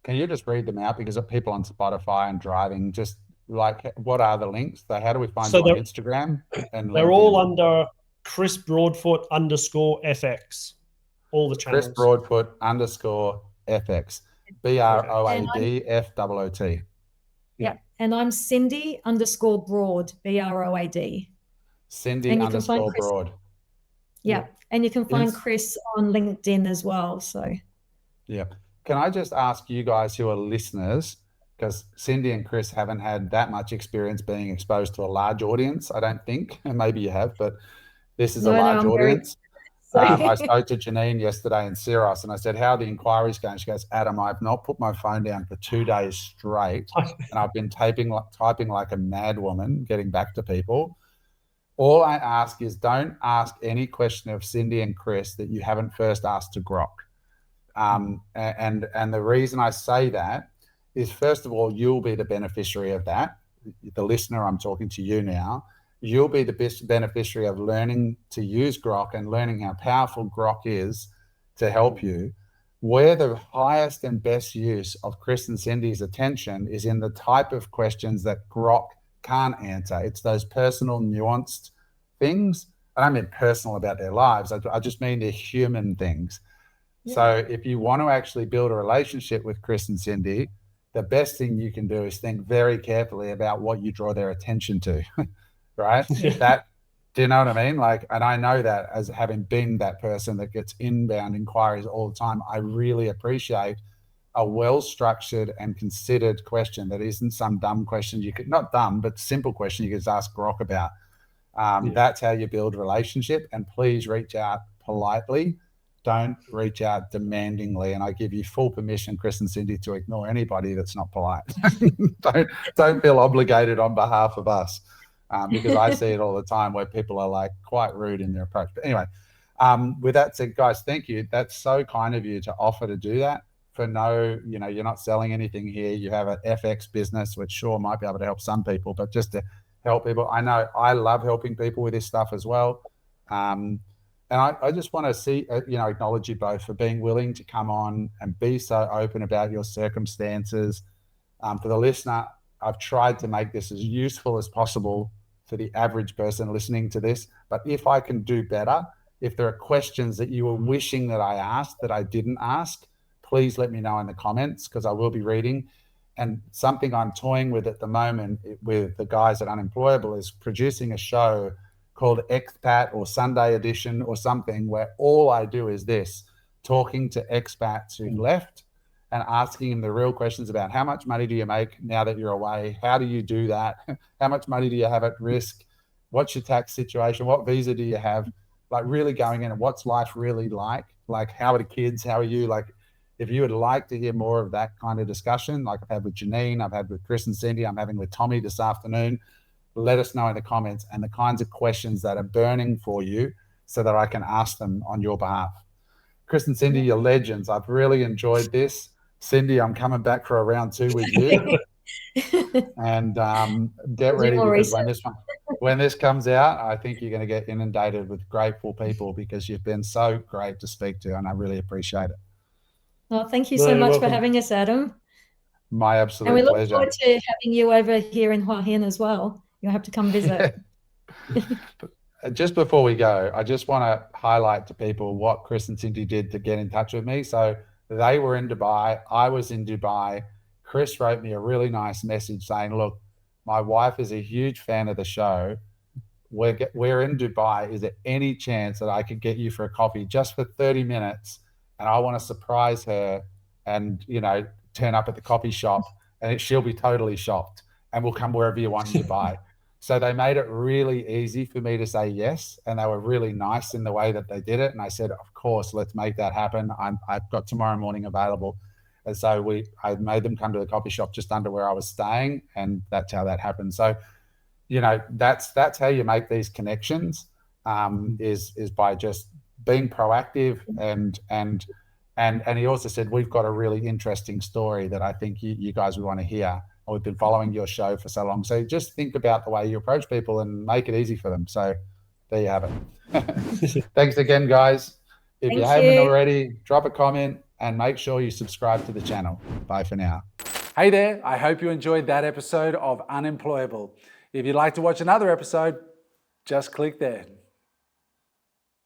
Can you just read them out? Because of people on Spotify and driving, just like, what are the links? How do we find you on Instagram? And they're all under Chris Broadfoot _FX. all the channels. Chris Broadfoot _FX. BROADFOOT. Yeah. And I'm Cindy _Broad, BROAD. Cindy And you can find Chris, _Broad. Yeah. And you can find Chris on LinkedIn as well. So yeah. Can I just ask you guys who are listeners, because Cindy and Chris haven't had that much experience being exposed to a large audience, I don't think, and maybe you have, but this is a large audience. I spoke to Janine yesterday in Syros and I said, how are the inquiries going? She goes, Adam, I've not put my phone down for 2 days straight and I've been typing like a mad woman, getting back to people. All I ask is don't ask any question of Cindy and Chris that you haven't first asked to Grok. And the reason I say that is, first of all, you'll be the beneficiary of that. The listener, I'm talking to you now. You'll be the best beneficiary of learning to use Grok and learning how powerful Grok is to help you. Where the highest and best use of Chris and Cindy's attention is in the type of questions that Grok can't answer. It's those personal, nuanced things. I don't mean personal about their lives. I just mean they're human things. Yeah. So if you want to actually build a relationship with Chris and Cindy, the best thing you can do is think very carefully about what you draw their attention to. Right? Yeah. Do you know what I mean? Like, and I know that as having been that person that gets inbound inquiries all the time, I really appreciate a well-structured and considered question that isn't some dumb question you could, not dumb, but simple question you could just ask Grok about. That's how you build a relationship. And please reach out politely. Don't reach out demandingly. And I give you full permission, Chris and Cindy, to ignore anybody that's not polite. Don't feel obligated on behalf of us. Because I see it all the time where people are like quite rude in their approach. But anyway, with that said, guys, thank you. That's so kind of you to offer to do that for no, you're not selling anything here. You have an FX business, which sure might be able to help some people, but just to help people. I know I love helping people with this stuff as well. And I just want to see, acknowledge you both for being willing to come on and be so open about your circumstances. For the listener, I've tried to make this as useful as possible for the average person listening to this. But if I can do better, if there are questions that you were wishing that I asked that I didn't ask, please let me know in the comments, because I will be reading. And something I'm toying with at the moment with the guys at Unemployable is producing a show called Expat or Sunday Edition or something, where all I do is this, talking to expats who left and asking them the real questions about how much money do you make now that you're away? How do you do that? How much money do you have at risk? What's your tax situation? What visa do you have? Like really going in and what's life really like? Like, how are the kids? How are you? Like, if you would like to hear more of that kind of discussion, like I've had with Janine, I've had with Chris and Cindy, I'm having with Tommy this afternoon, let us know in the comments and the kinds of questions that are burning for you so that I can ask them on your behalf. Chris and Cindy, you're legends. I've really enjoyed this. Cindy, I'm coming back for a round 2 with you. And get ready, because when this comes out, I think you're going to get inundated with grateful people, because you've been so great to speak to, and I really appreciate it. Well, thank you so much for having us, Adam. My absolute pleasure. And we look forward to having you over here in Hua Hin as well. You'll have to come visit. Just before we go, I just want to highlight to people what Chris and Cindy did to get in touch with me. So they were in Dubai. I was in Dubai. Chris wrote me a really nice message saying, look, my wife is a huge fan of the show. We're in Dubai. Is there any chance that I could get you for a coffee just for 30 minutes? And I want to surprise her and, turn up at the coffee shop, and she'll be totally shocked, and we'll come wherever you want in Dubai. So they made it really easy for me to say yes. And they were really nice in the way that they did it. And I said, of course, let's make that happen. I've got tomorrow morning available. And so I made them come to the coffee shop just under where I was staying. And that's how that happened. So, that's how you make these connections, is by just being proactive. And he also said, we've got a really interesting story that I think you guys would want to hear. We've been following your show for so long. So just think about the way you approach people and make it easy for them. So there you have it. Thanks again, guys. If you haven't already, drop a comment and make sure you subscribe to the channel. Bye for now. Hey there. I hope you enjoyed that episode of Unemployable. If you'd like to watch another episode, just click there.